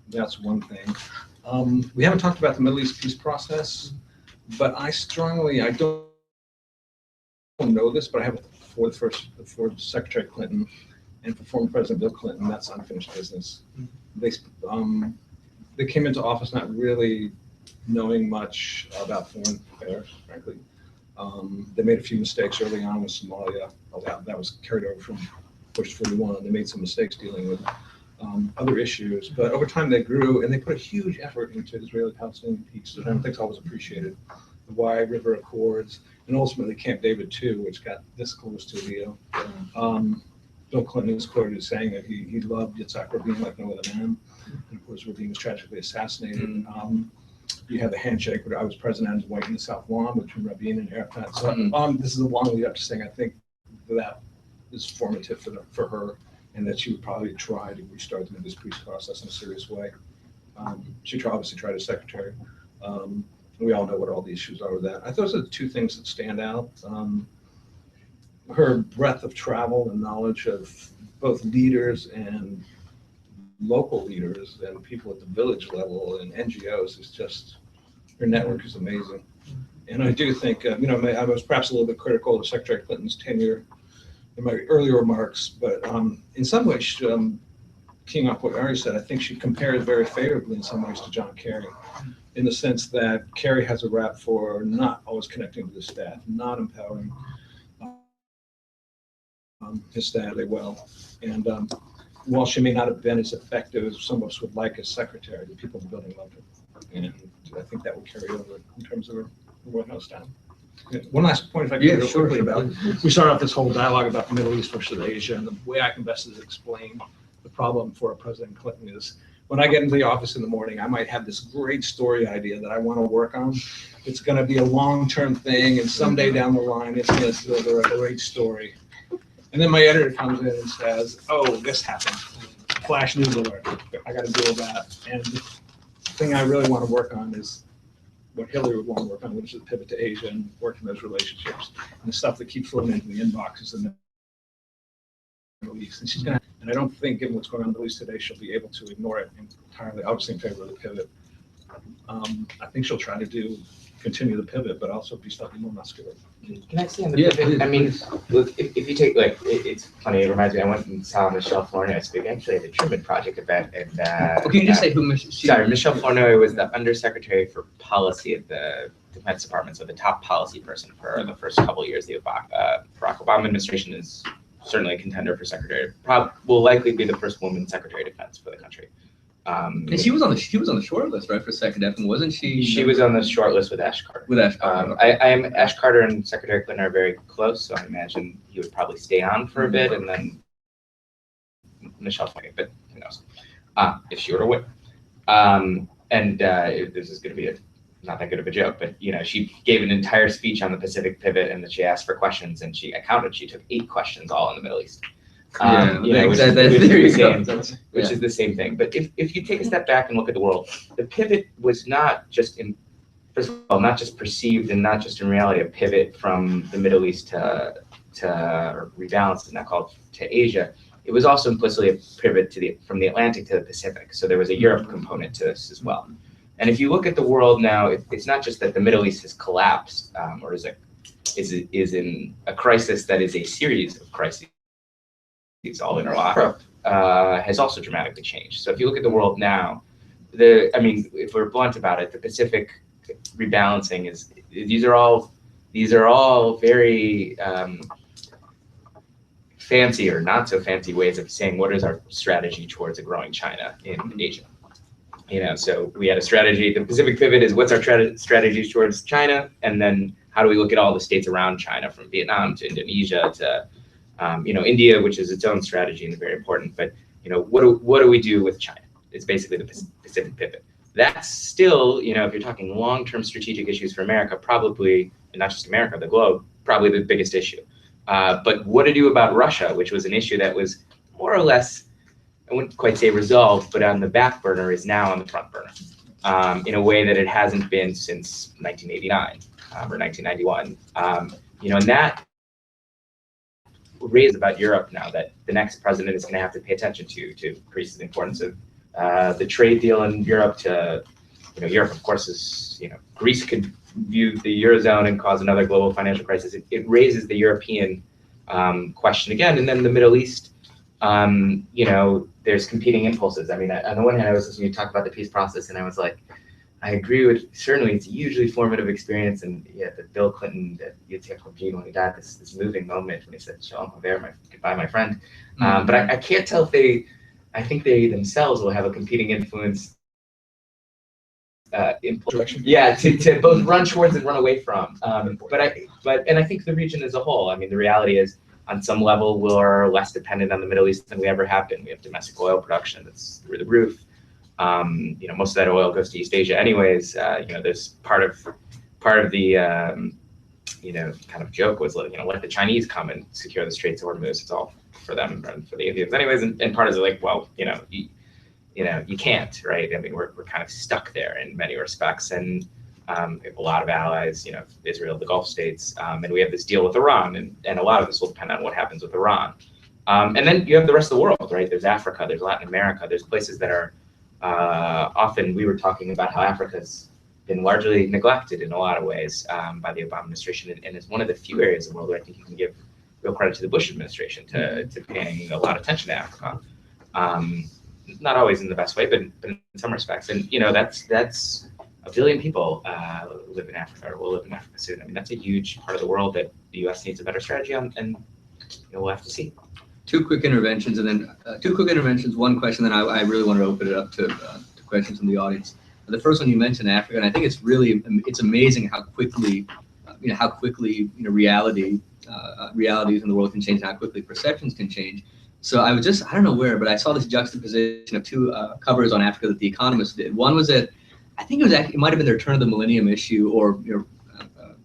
That's one thing. We haven't talked about the Middle East peace process, but I don't know this, but I have for Secretary Clinton and for former President Bill Clinton, that's unfinished business. They came into office not really knowing much about foreign affairs, frankly. They made a few mistakes early on with Somalia. That was carried over from Bush 41. They made some mistakes dealing with other issues, but over time they grew and they put a huge effort into Israeli-Palestinian peace, which I don't think is always appreciated. The Wyne River Accords, and ultimately Camp David II, which got this close to a deal. Bill Clinton is quoted as saying that he loved Yitzhak Rabin like no other man, and of course Rabin was tragically assassinated. You have the handshake where I was president, I was white in the South Lawn between Rabin and Arafat. So this is a long lead up to saying I think that is formative for her, and that she would probably try to restart the Middle East peace process in a serious way. She obviously tried as secretary. We all know what all the issues are with that. I think those are the two things that stand out. Her breadth of travel and knowledge of both leaders and local leaders and people at the village level and NGOs is just, her network is amazing. And I do think, I was perhaps a little bit critical of Secretary Clinton's tenure in my earlier remarks, but in some ways, keying off what Ari said, I think she compares very favorably in some ways to John Kerry, in the sense that Kerry has a rap for not always connecting with his staff, not empowering his staff really well. And while she may not have been as effective as some of us would like as secretary, the people in the building loved her. And I think that will carry over in terms of her White House time. One last point, if I could, real quickly, about we started off this whole dialogue about the Middle East versus Asia, and the way I can best explain the problem for President Clinton is when I get into the office in the morning, I might have this great story idea that I want to work on. It's going to be a long-term thing, and someday down the line, it's going to deliver a great story. And then my editor comes in and says, "Oh, this happened. Flash news alert. I got to deal with that." And the thing I really want to work on is what Hillary would want to work on, which is pivot to Asia and working those relationships and the stuff that keeps flowing into the inboxes in the Middle East. And she's gonna, and I don't think, given what's going on in the Middle East today, she'll be able to ignore it entirely. Obviously, in favor of the pivot. I think she'll try to continue the pivot, but also be slightly more muscular. Can I say on the pivot? I mean, look, if you take it's funny. It reminds me. I went and saw Michelle Flournoy speak actually at the Truman Project event. And can you just say who? Michelle Flournoy was the Undersecretary for Policy at the Defense Department, so the top policy person for the first couple of years. The Barack Obama administration is certainly a contender for secretary. Will likely be the first woman Secretary of Defense for the country. And she was on the short list, right, for second F, wasn't she? She was on the short list with Ash Carter. Ash Carter and Secretary Clinton are very close, so I imagine he would probably stay on for a bit, and then Michelle Flournoy, but who knows? If she were to win. This is going to be not that good of a joke, but she gave an entire speech on the Pacific pivot, and that she asked for questions, and I counted, she took 8 questions all in the Middle East. Which is the same thing. But if you take a step back and look at the world, the pivot was not just first of all, not just perceived and not just in reality a pivot from the Middle East to rebalance, and not called to Asia. It was also implicitly a pivot from the Atlantic to the Pacific. So there was a Europe component to this as well. And if you look at the world now, it's not just that the Middle East has collapsed or is in a crisis that is a series of crises all interlocked, has also dramatically changed. So if you look at the world now, if we're blunt about it, the Pacific rebalancing these are all very fancy or not so fancy ways of saying what is our strategy towards a growing China in Asia. So we had a strategy. The Pacific pivot is what's our strategy towards China, and then how do we look at all the states around China, from Vietnam to Indonesia to India, which is its own strategy and very important. But what do we do with China? It's basically the Pacific pivot. That's still, if you're talking long-term strategic issues for America, probably, and not just America, the globe, probably the biggest issue. But what to do about Russia, which was an issue that was more or less, I wouldn't quite say resolved, but on the back burner, is now on the front burner in a way that it hasn't been since 1989 or 1991. And that raises about Europe now that the next president is going to have to pay attention to increase the importance of the trade deal in Europe to, Europe, of course, is, Greece could view the Eurozone and cause another global financial crisis. It raises the European question again. And then the Middle East, there's competing impulses. On the one hand, I was listening to you talk about the peace process, and I was like, I agree with, certainly it's a hugely formative experience. And the Bill Clinton, that Yitzhak Rabin, when he died, this moving moment when he said, Shalom Haver, goodbye, my friend. But I can't tell if I think they themselves will have a competing influence. To both run towards and run away from. But I think the region as a whole, the reality is, on some level, we're less dependent on the Middle East than we ever have been. We have domestic oil production that's through the roof. Most of that oil goes to East Asia anyways. There's part of the kind of joke was let the Chinese come and secure the Straits of Hormuz. It's all for them and for the Indians anyways. And part of it like, well, you can't, right? We're kind of stuck there in many respects. And we have a lot of allies, Israel, the Gulf states, and we have this deal with Iran, and a lot of this will depend on what happens with Iran. And then you have the rest of the world, right? There's Africa, there's Latin America, there's places that are often, we were talking about how Africa's been largely neglected in a lot of ways by the Obama administration, and it's one of the few areas of the world where I think you can give real credit to the Bush administration to paying a lot of attention to Africa. Not always in the best way, but in some respects. And that's 1 billion people live in Africa, or will live in Africa soon. That's a huge part of the world that the U.S. needs a better strategy on, and we'll have to see. Two quick interventions, and then one question, then I really want to open it up to questions from the audience. The first one, you mentioned Africa, and I think it's amazing how quickly realities in the world can change, and how quickly perceptions can change. So I don't know where, but I saw this juxtaposition of two covers on Africa that The Economist did. One was that, I think it might have been their Turn of the Millennium issue, or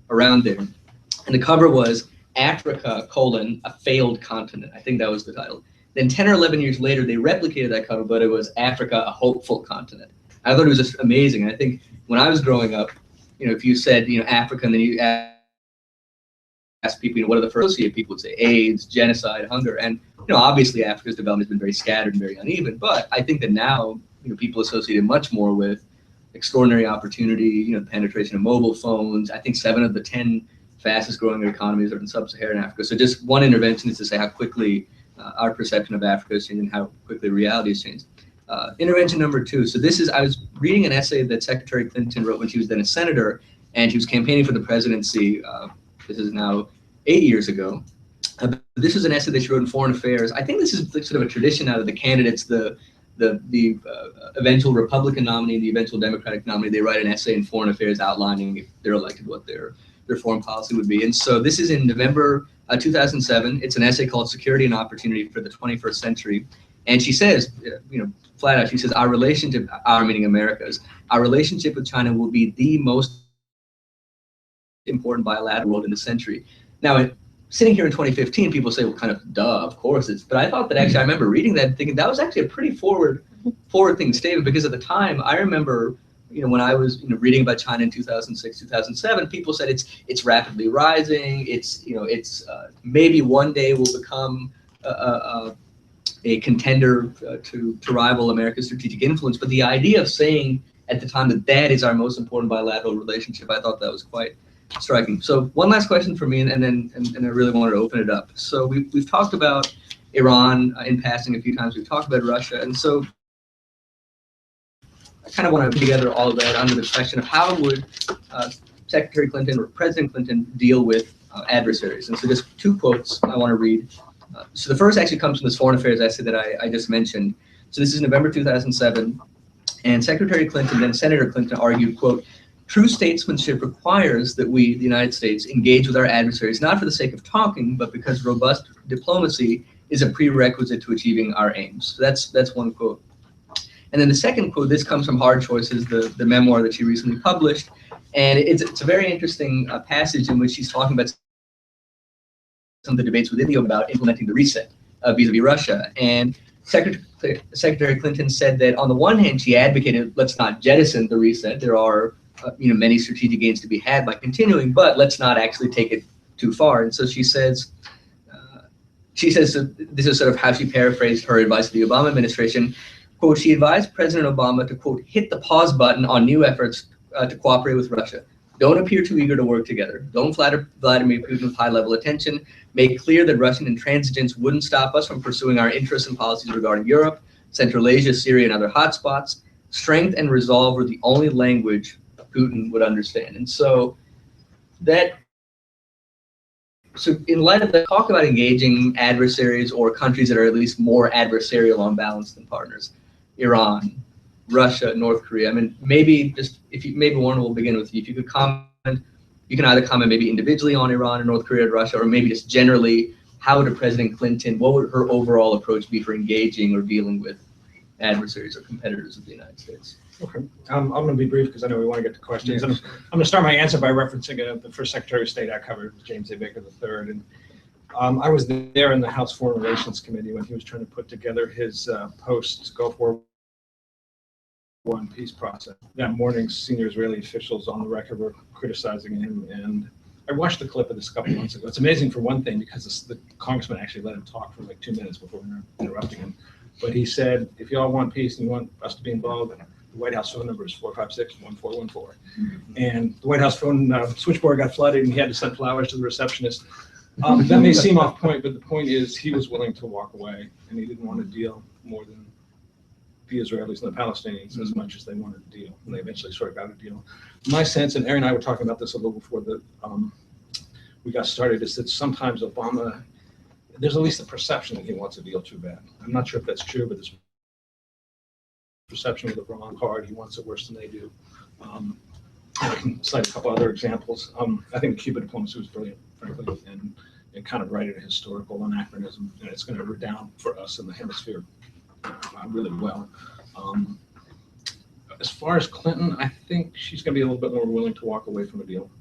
around there. And the cover was Africa, a failed continent. I think that was the title. Then 10 or 11 years later, they replicated that cover, but it was Africa, a hopeful continent. I thought it was just amazing. And I think when I was growing up, if you said, Africa, and then you ask people, what are the first people would say? AIDS, genocide, hunger. And, obviously Africa's development has been very scattered and very uneven, but I think that now, people associate it much more with extraordinary opportunity, penetration of mobile phones. I think 7 of the 10 fastest growing economies are in sub-Saharan Africa. So just one intervention is to say how quickly our perception of Africa has changed and how quickly reality has changed. Intervention number 2. So I was reading an essay that Secretary Clinton wrote when she was then a senator, and she was campaigning for the presidency. This is now 8 years ago. This was an essay that she wrote in Foreign Affairs. I think this is sort of a tradition out of the candidates, the eventual Republican nominee, the eventual Democratic nominee. They write an essay in Foreign Affairs outlining, if they're elected, what their foreign policy would be. And so this is in November 2007. It's an essay called Security and Opportunity for the 21st Century. And she says, flat out, she says, meaning America's, our relationship with China will be the most important bilateral world in the century. Now, sitting here in 2015, people say, well, kind of, duh, of course it's, but I thought that actually, I remember reading that and thinking that was actually a pretty forward-thinking statement, because at the time, I remember, when I was, reading about China in 2006, 2007, people said it's rapidly rising, it's maybe one day will become a contender to rival America's strategic influence. But the idea of saying at the time that is our most important bilateral relationship, I thought that was quite striking. So one last question for me, and then I really wanted to open it up. So we've talked about Iran in passing a few times. We've talked about Russia, and so I kind of want to put together all of that under the question of how would Secretary Clinton or President Clinton deal with adversaries. And so just two quotes I want to read. So the first actually comes from this foreign affairs essay that I just mentioned. So this is November 2007, and Secretary Clinton, then Senator Clinton, argued, quote, "True statesmanship requires that we, the United States, engage with our adversaries not for the sake of talking, but because robust diplomacy is a prerequisite to achieving our aims." So that's one quote. And then the second quote, this comes from Hard Choices, the memoir that she recently published, and it's a very interesting passage in which she's talking about some of the debates within the about implementing the reset vis-a-vis Russia. And Secretary Clinton said that on the one hand, she advocated, let's not jettison the reset. There are many strategic gains to be had by continuing, but let's not actually take it too far. And so she says, so this is sort of how she paraphrased her advice to the Obama administration. Quote, she advised President Obama to, quote, hit the pause button on new efforts to cooperate with Russia. Don't appear too eager to work together. Don't flatter Vladimir Putin with high-level attention. Make clear that Russian intransigence wouldn't stop us from pursuing our interests and policies regarding Europe, Central Asia, Syria, and other hotspots. Strength and resolve were the only language Putin would understand. And so in light of the talk about engaging adversaries or countries that are at least more adversarial on balance than partners, Iran, Russia, North Korea. I mean, maybe Warren, will begin with you. If you could comment, you can either comment maybe individually on Iran or North Korea or Russia, or maybe just generally, how would President Clinton, what would her overall approach be for engaging or dealing with adversaries or competitors of the United States? Okay, I'm going to be brief because I know we want to get to questions. Yes. I'm going to start my answer by referencing the first Secretary of State I covered, James A. Baker III. And I was there in the House Foreign Relations Committee when he was trying to put together his post-Gulf War I peace process. That morning, senior Israeli officials on the record were criticizing him, and I watched the clip of this a couple months ago. It's amazing for one thing because the congressman actually let him talk for like 2 minutes before interrupting him. But he said, if y'all want peace and you want us to be involved, the White House phone number is 456-1414. And the White House phone switchboard got flooded, and he had to send flowers to the receptionist. That may seem off point, but the point is he was willing to walk away, and he didn't want to deal more than the Israelis and the Palestinians as much as they wanted to deal, and they eventually sort of got a deal. My sense, and Ari and I were talking about this a little before we got started, is that sometimes Obama, there's at least a perception that he wants a deal too bad. I'm not sure if that's true, but there's perception with Iran hard, he wants it worse than they do. I can cite a couple other examples. I think Cuban diplomacy was brilliant, frankly, and it kind of righted a historical anachronism, and it's going to redound for us in the hemisphere really well. As far as Clinton, I think she's going to be a little bit more willing to walk away from a deal.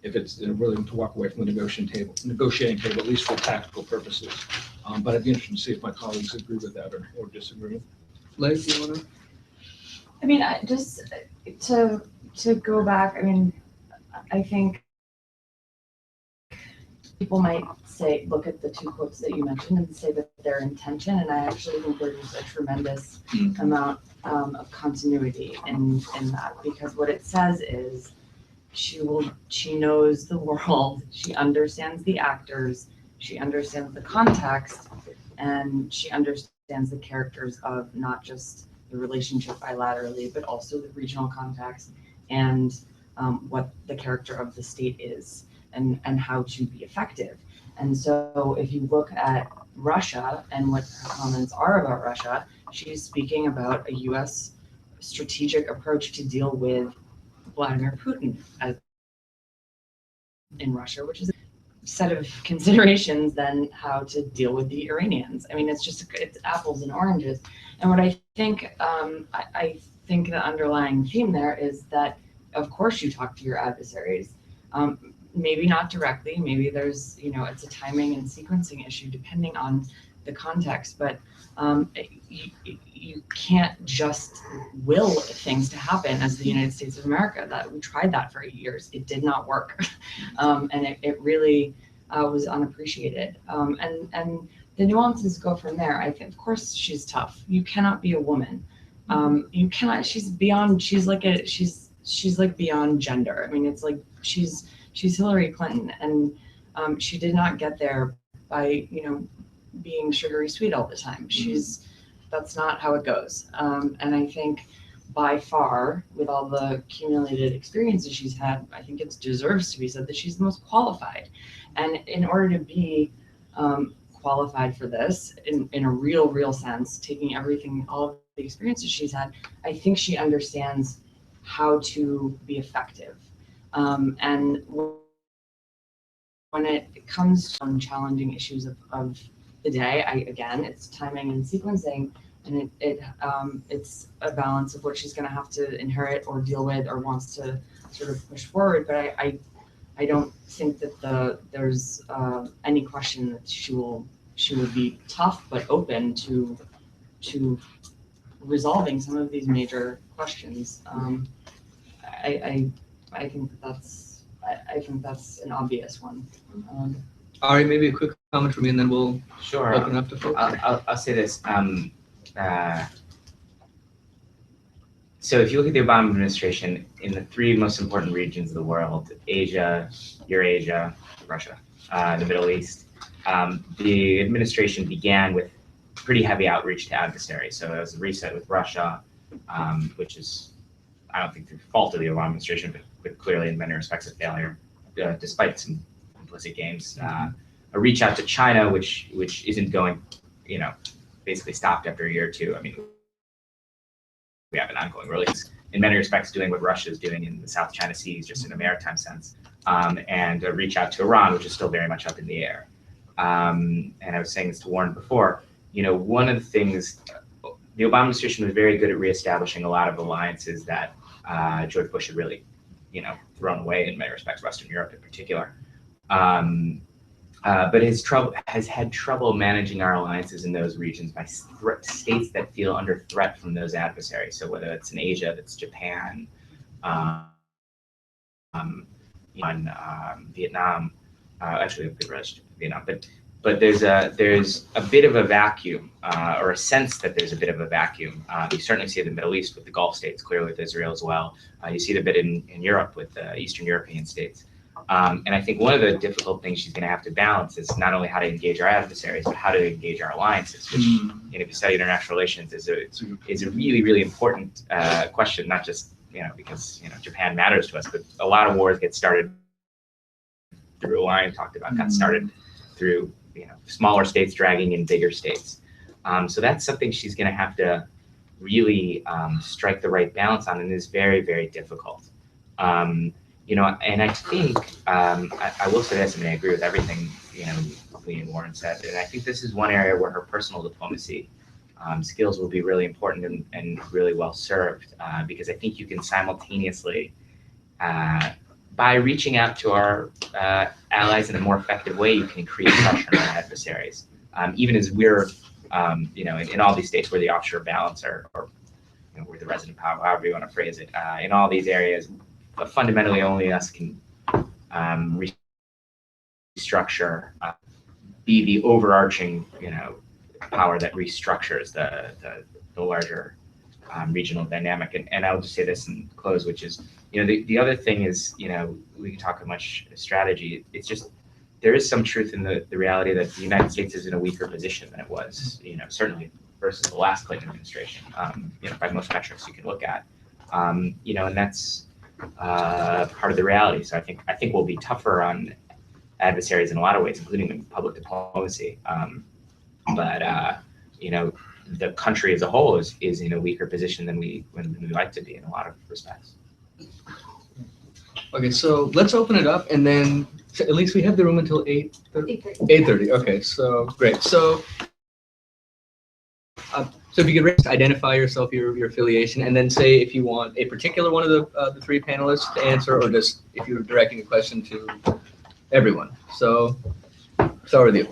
If it's willing to walk away from the negotiating table, at least for tactical purposes. But I'd be interested to see if my colleagues agree with that or disagree. Leigh, do you want to? I mean, just to go back, I mean, I think people might say, look at the two quotes that you mentioned and say that their intention, and I actually think there's a tremendous amount of continuity in that, because what it says is she knows the world, she understands the actors, she understands the context, and she understands the characters of not just the relationship bilaterally, but also the regional context and what the character of the state is and how to be effective. And so if you look at Russia and what her comments are about Russia, she's speaking about a U.S. strategic approach to deal with Vladimir Putin in Russia, which is a set of considerations than how to deal with the Iranians. I mean, it's apples and oranges. And what I think, I think the underlying theme there is that, of course, you talk to your adversaries. maybe not directly, maybe there's, it's a timing and sequencing issue depending on the context, but you can't just will things to happen as the United States of America. That we tried that for 8 years. It did not work. And it really was unappreciated. And the nuances go from there. I think, of course, she's tough. You cannot be a woman. You cannot, she's like beyond gender. I mean, it's like she's Hillary Clinton, and she did not get there by, being sugary sweet all the time. That's not how it goes. And I think by far, with all the accumulated experiences she's had, I think it deserves to be said that she's the most qualified. And in order to be qualified for this in a real sense, taking everything, all of the experiences she's had, I think she understands how to be effective. And when it comes to challenging issues of the day, again, it's timing and sequencing, and it's a balance of what she's going to have to inherit or deal with or wants to sort of push forward. But I don't think that there's any question that she will be tough but open to resolving some of these major questions. I think that's an obvious one. Ari, maybe a quick comment from you, and then we'll Sure. open up to folks. I'll say this. So if you look at the Obama administration, in the 3 most important regions of the world, Asia, Eurasia, Russia, the Middle East, the administration began with pretty heavy outreach to adversaries. So it was a reset with Russia, which is, I don't think through fault of the Obama administration, but clearly in many respects a failure, despite some implicit gains. A reach out to China, which isn't going, basically stopped after a year or two. I mean, we have an ongoing release. In many respects, doing what Russia is doing in the South China Seas, just in a maritime sense, and a reach out to Iran, which is still very much up in the air. And I was saying this to Warren before, one of the things, the Obama administration was very good at reestablishing a lot of alliances that George Bush had really, thrown away in many respects, Western Europe in particular. But has had trouble managing our alliances in those regions by states that feel under threat from those adversaries. So whether it's in Asia, that's Japan, Vietnam, actually a good relationship with Vietnam, but there's a bit of a vacuum, or a sense that there's a bit of a vacuum. You certainly see it in the Middle East with the Gulf states, clearly with Israel as well. You see it a bit in Europe with the Eastern European states. And I think one of the difficult things she's going to have to balance is not only how to engage our adversaries, but how to engage our alliances, which, if you study international relations, is a really, really important question, not just, because, Japan matters to us, but a lot of wars get started through Wyne talked about, got started through, smaller states dragging in bigger states. So that's something she's going to have to really strike the right balance on, and is very, very difficult. And I think, I will say this, I agree with everything, Leigh and Warren said, and I think this is one area where her personal diplomacy skills will be really important and really well served, because I think you can simultaneously, by reaching out to our allies in a more effective way, you can create pressure on our adversaries. Even as we're, in all these states where the offshore balance or where the resident power, however you want to phrase it, in all these areas, but fundamentally only us can restructure, be the overarching, power that restructures the larger regional dynamic. And I'll just say this and close, which is, the other thing is, we can talk much strategy. It's just, there is some truth in the reality that the United States is in a weaker position than it was, certainly versus the last Clinton administration, by most metrics you can look at, and that's part of the reality. So I think we'll be tougher on adversaries in a lot of ways, including in public diplomacy. But the country as a whole is in a weaker position than we like to be in a lot of respects. Okay, so let's open it up, and then at least we have the room until 8:30. Okay, so great. So if you could identify yourself, your affiliation, and then say if you want a particular one of the 3 panelists to answer, or just if you're directing a question to everyone. So start with you.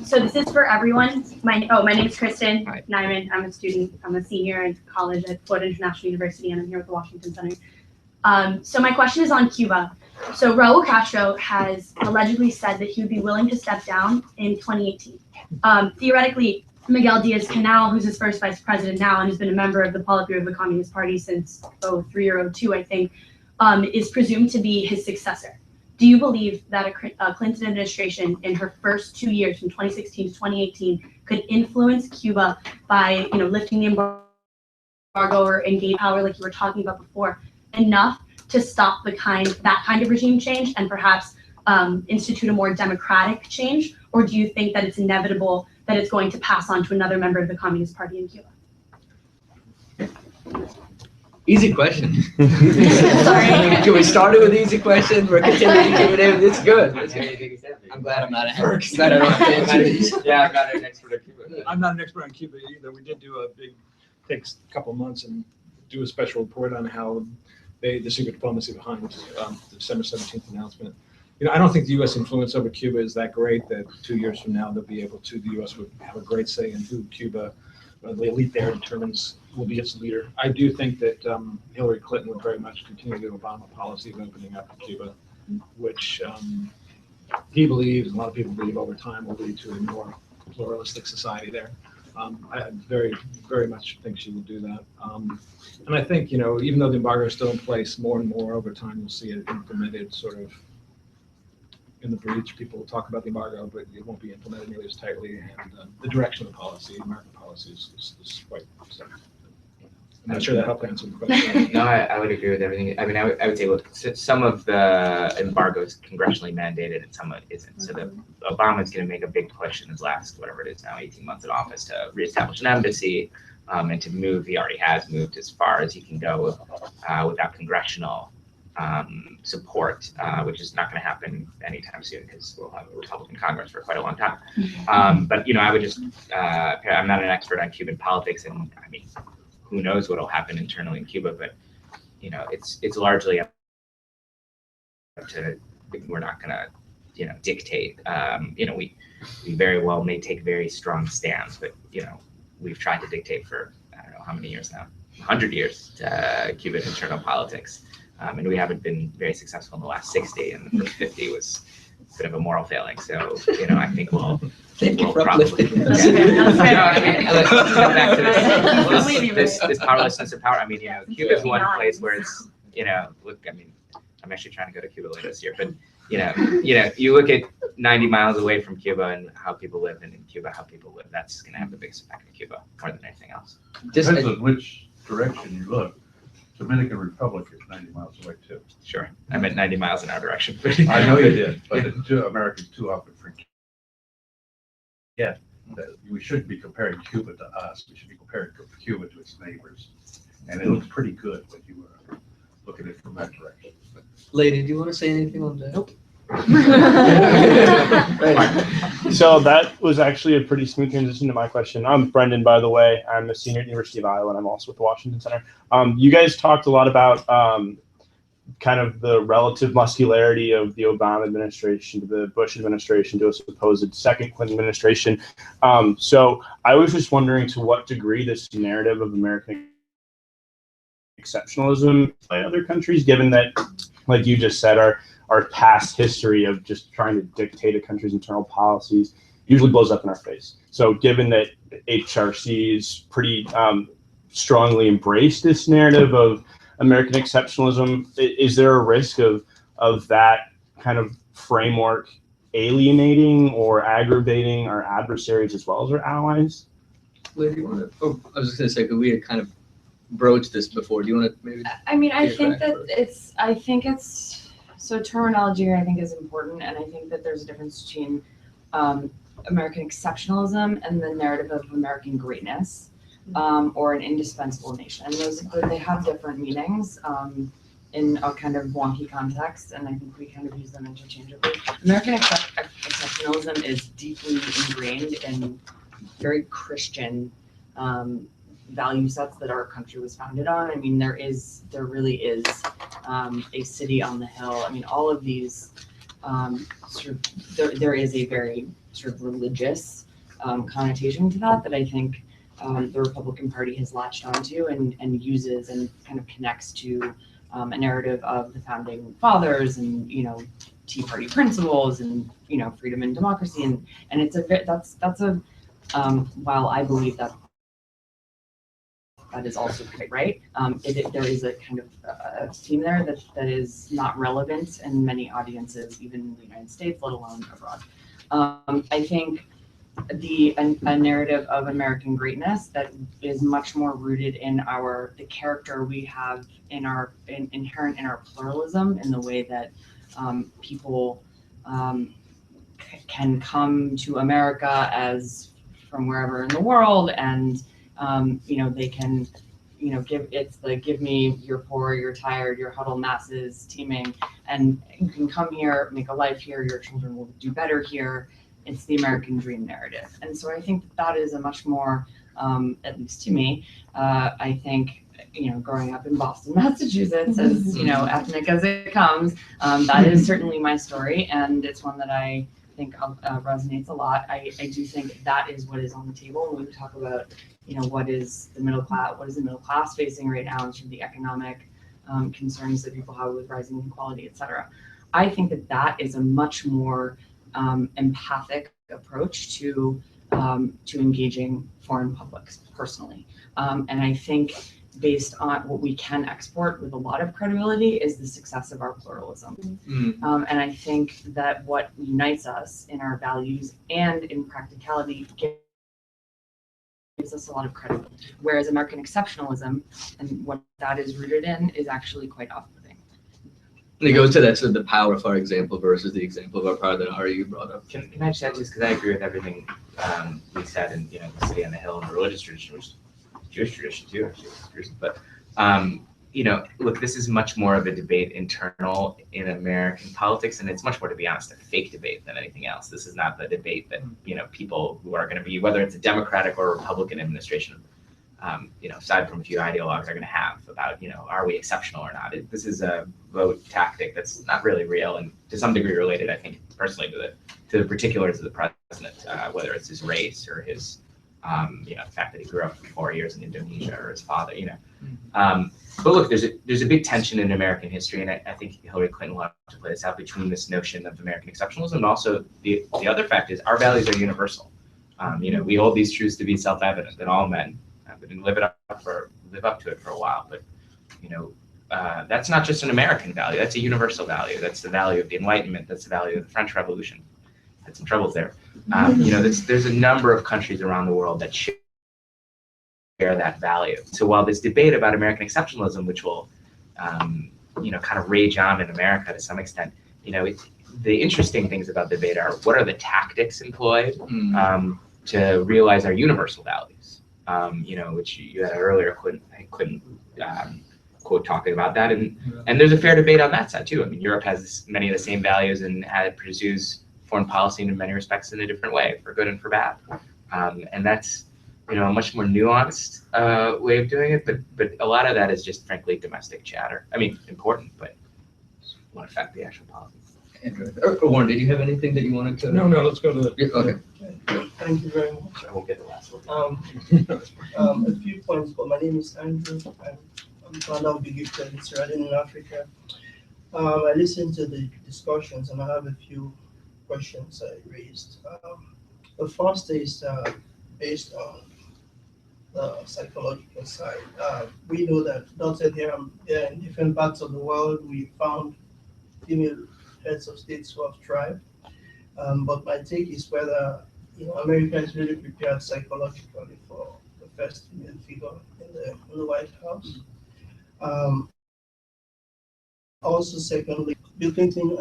So this is for everyone. My name is Kristen Hi. Nyman. I'm a student. I'm a senior in college at Florida International University, and I'm here with the Washington Center. So my question is on Cuba. So Raul Castro has allegedly said that he would be willing to step down in 2018. Theoretically, Miguel Diaz-Canel, who's his first vice president now and has been a member of the Politburo of the Communist Party since 2003 or 2002, I think, is presumed to be his successor. Do you believe that a Clinton administration in her first 2 years, from 2016 to 2018, could influence Cuba by, lifting the embargo or engage power, like you were talking about before, enough to stop that kind of regime change and perhaps institute a more democratic change? Or do you think that it's inevitable that it's going to pass on to another member of the Communist Party in Cuba? Easy question. Sorry. Can we start it with easy questions? We're continuing to keep it in. It's good. I'm glad I'm not an expert. Glad I don't have to answer these. Yeah, I'm not an expert on Cuba. I'm not an expert on Cuba either. We did do takes a couple of months and do a special report on how the secret diplomacy behind the December 17th announcement. I don't think the U.S. influence over Cuba is that great that 2 years from now the U.S. would have a great say in who Cuba, the elite there determines will be its leader. I do think that Hillary Clinton would very much continue the Obama policy of opening up to Cuba, which he believes, a lot of people believe over time will lead to a more pluralistic society there. I very, very much think she will do that. And I think, even though the embargo is still in place, more and more over time, you'll see it implemented sort of in the breach. People will talk about the embargo, but it won't be implemented nearly as tightly. And the direction of the policy, American policy, is quite set. I'm not sure that helped answer the question. No, I would agree with everything. I mean, I would say, look, some of the embargo is congressionally mandated and some of it isn't. So Obama's going to make a big push in his last, whatever it is now, 18 months in office to reestablish an embassy and to move. He already has moved as far as he can go without congressional support, which is not going to happen anytime soon because we'll have a Republican Congress for quite a long time. But, I would just, I'm not an expert on Cuban politics, and I mean, who knows what will happen internally in Cuba, but it's largely up to, we're not going to dictate. We very well may take very strong stands, but we've tried to dictate for I don't know how many years now, 100 years to Cuban internal politics, and we haven't been very successful in the last 60, and the first 50 was a bit of a moral failing. So I think we'll probably. Back to this powerlessness of power. I mean, Cuba is one place where it's, look, I mean, I'm actually trying to go to Cuba later this year, but you look at 90 miles away from Cuba and how people live, and in Cuba, how people live, that's going to have the biggest effect in Cuba more than anything else. Depends on which direction you look. Dominican Republic is 90 miles away too. Sure, I meant 90 miles in our direction. I know you did, but Americans too often forget that we shouldn't be comparing Cuba to us. We should be comparing Cuba to its neighbors. And it looks pretty good when you look at it from that direction. Leigh, did you want to say anything on that? Nope. So that was actually a pretty smooth transition to my question. I'm Brendan, by the way. I'm a senior at the University of Iowa, and I'm also with the Washington Center. You guys talked a lot about kind of the relative muscularity of the Obama administration to the Bush administration to a supposed second Clinton administration. So I was just wondering to what degree this narrative of American exceptionalism by other countries, given that, like you just said, our past history of just trying to dictate a country's internal policies usually blows up in our face. So given that HRC's pretty strongly embraced this narrative of American exceptionalism, is there a risk of that kind of framework alienating or aggravating our adversaries as well as our allies? Leigh, do you want to? Oh, I was just going to say, because we had kind of broached this before. Do you want to maybe? I mean, I think it's so terminology here I think is important, and I think that there's a difference between American exceptionalism and the narrative of American greatness, or an indispensable nation. And they have different meanings in a kind of wonky context, and I think we kind of use them interchangeably. American exceptionalism is deeply ingrained in very Christian value sets that our country was founded on. I mean, there really is a city on the hill. I mean, all of these sort of there is a very sort of religious connotation to that I think the Republican Party has latched onto and uses and kind of connects to a narrative of the founding fathers and Tea Party principles and freedom and democracy and it's that's a while I believe that is also right. There is a kind of a theme there that is not relevant in many audiences, even in the United States, let alone abroad. I think a narrative of American greatness that is much more rooted in the character we have inherent in our pluralism, in the way that people can come to America as from wherever in the world, and they can give me, you're poor, you're tired, you're huddled masses teeming, and you can come here, make a life here, your children will do better here. It's the American dream narrative. And so I think that is a much more, at least to me, I think, growing up in Boston, Massachusetts, as, ethnic as it comes, that is certainly my story. And it's one that I think resonates a lot. I do think that is what is on the table when we talk about, what is the middle class facing right now in terms of the economic concerns that people have with rising inequality, et cetera. I think that is a much more empathic approach to engaging foreign publics personally. And I think based on what we can export with a lot of credibility is the success of our pluralism. And I think that what unites us in our values and in practicality gives us a lot of credibility. Whereas American exceptionalism and what that is rooted in is actually quite off-putting. And it goes to that sort of the power of our example versus the example of our power that Ari you brought up. Can I just add this, because I agree with everything we said, and the city on the hill and the religious tradition, which is Jewish tradition too, actually. But look, this is much more of a debate internal in American politics, and it's much more, to be honest, a fake debate than anything else. This is not the debate that people who are going to be, whether it's a Democratic or Republican administration, aside from a few ideologues, are going to have about are we exceptional or not. This is a vote tactic that's not really real, and to some degree related, I think, personally to the particulars of the president, whether it's his race or his the fact that he grew up for 4 years in Indonesia, or his father, But look, there's a big tension in American history, and I think Hillary Clinton will have to play this out, between this notion of American exceptionalism and also the other fact is our values are universal. We hold these truths to be self-evident that all men, we didn't live up to it for a while, but that's not just an American value, that's a universal value. That's the value of the Enlightenment, that's the value of the French Revolution. Had some troubles there. There's a number of countries around the world that share that value. So while this debate about American exceptionalism, which will, kind of rage on in America to some extent, the interesting things about the debate are what are the tactics employed to realize our universal values, which you had earlier, Clinton quote talking about that, and there's a fair debate on that side too. I mean, Europe has many of the same values and pursues foreign policy in many respects in a different way, for good and for bad, and that's a much more nuanced way of doing it. But a lot of that is just frankly domestic chatter. I mean, important, but won't affect the actual policy. Warren, did you have anything that you wanted to? No, let's go to the. Yeah, okay. Thank you very much. I won't get the last one. A few points, but my name is Andrew. I'm founder of the youth that is running in Africa. I listened to the discussions and I have a few questions I raised. The first is based on the psychological side. We know that dotted here in different parts of the world, we found female heads of states who have thrived. But my take is whether America is really prepared psychologically for the first female figure in the White House. Also, secondly, Bill Clinton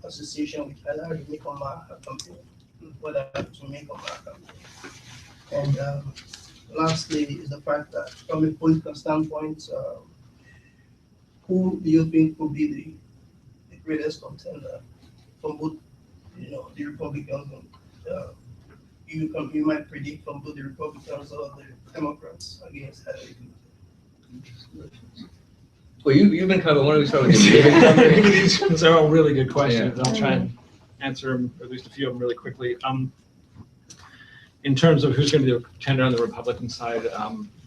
association with Hillary to make a marker campaign, whether to make a marker. And lastly is the fact that from a political standpoint, who do you think will be the greatest contender from both, the Republicans and you might predict from both the Republicans or the Democrats against Hillary Clinton? Well, you've been covering. Why don't we start with you? These are all really good questions. I'll try and answer them, at least a few of them, really quickly. In terms of who's going to be the contender on the Republican side,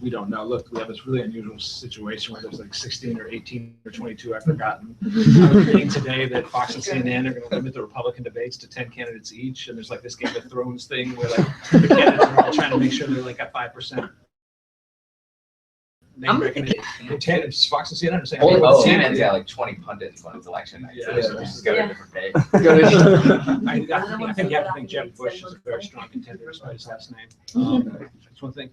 we don't know. Look, we have this really unusual situation where there's like 16 or 18 or 22, I've forgotten. I was reading today that Fox and CNN are going to limit the Republican debates to 10 candidates each, and there's like this Game of Thrones thing where like the candidates are all trying to make sure they're like at 5%. Name recognition. It's Fox and CNN are saying. Oh, Well, oh. CNN's got like 20 pundits on its election night, so Yeah. let's just go to a different day. I think you have to think Jeb Bush is a very strong contender despite his last name. That's one thing.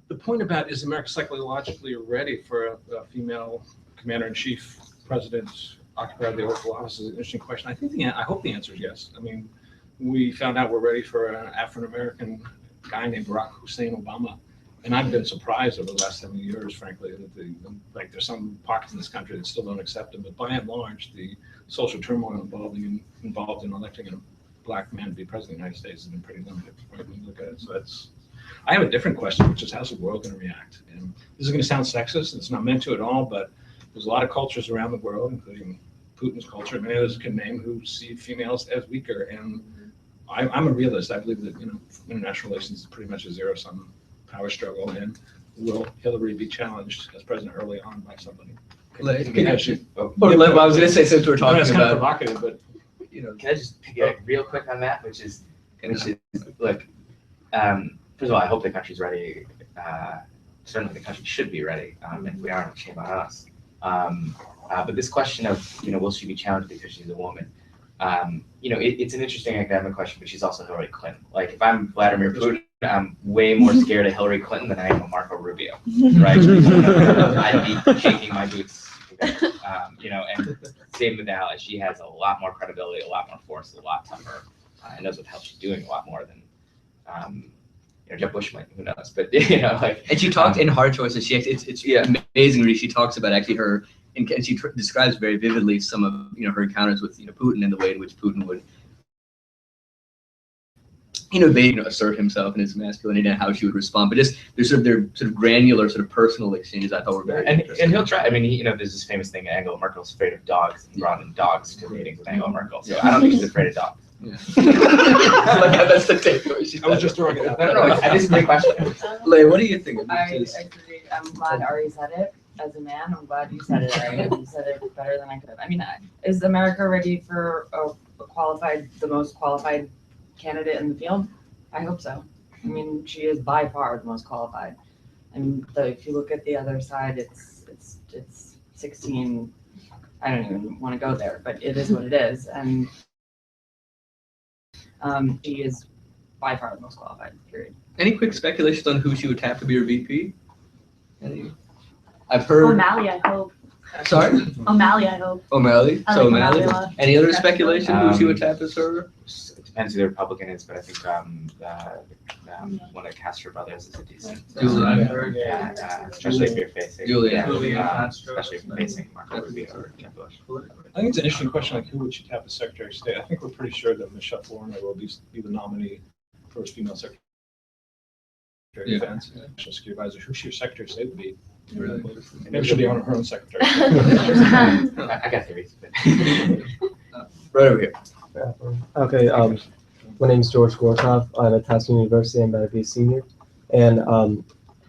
The point about is America psychologically ready for a female commander-in-chief president occupying the Oval Office is an interesting question. I hope the answer is yes. I mean, we found out we're ready for an African-American guy named Barack Hussein Obama. And I've been surprised over the last 7 years, frankly, that there's some pockets in this country that still don't accept him. But by and large, the social turmoil involved in electing a black man to be president of the United States has been pretty limited. Right, when you look at it. So I have a different question, which is how's the world going to react? And this is going to sound sexist. It's not meant to at all, but there's a lot of cultures around the world, including Putin's culture, many others can name, who see females as weaker. And I'm a realist. I believe that international relations is pretty much a zero-sum power struggle, and will Hillary be challenged as president early on by somebody? Leigh, Well, I was going to say, since we're talking That's kind of about, provocative, but can I just piggyback real quick on that, which is look, first of all, I hope the country's ready. Certainly the country should be ready. If we aren't, shame on us. But this question of, will she be challenged because she's a woman? It's an interesting academic question, but she's also Hillary Clinton. Like, if I'm Vladimir Putin, I'm way more scared of Hillary Clinton than I am of Marco Rubio, right? I'd be shaking my boots, and same with Alice. She has a lot more credibility, a lot more force, a lot tougher, and knows what the hell she's doing a lot more than, Jeb Bush might, who knows, but, and she talked in Hard Choices. It's amazing. She talks about actually her, and she describes very vividly some of her encounters with Putin and the way in which Putin would assert himself and his masculinity and how she would respond. But just their sort of granular, sort of personal exchanges I thought were very interesting. And he'll try. I mean, there's this famous thing, Angela Merkel's afraid of dogs, and brought in dogs to meetings with Angela Merkel. So I don't think she's afraid of dogs. Yeah. That's the takeaway. I was just throwing it out. No, this is a great question. Leigh, what do you think? I agree. I'm glad Ari said it. As a man, I'm glad you said it, Ari. You said it better than I could have. I mean, is America ready for the most qualified candidate in the field? I hope so. I mean, she is by far the most qualified. I mean, if you look at the other side, it's 16. I don't even want to go there, but it is what it is, and she is by far the most qualified. Period. Any quick speculations on who she would tap to be her VP? I've heard. O'Malley, I hope. Sorry? O'Malley, I hope. O'Malley? I So like O'Malley? O'Malley a lot. Any other speculation who she would tap as her? It depends who the Republican is, but I think one of Castro brothers is a decent. Julian. Especially if you're facing. Julian. Especially if you're facing Marco Rubio or Jeb Bush. I think it's an interesting question, like who would she tap as Secretary of State? I think we're pretty sure that Michelle Warner will be the nominee for female Secretary of Defense, National Security Advisor. Who she Secretary of State would be? Maybe she'll be on her own Secretary. I got theories. Right over here. Okay, my name is George Gorkov. I'm at Towson University. I'm about to be a senior. And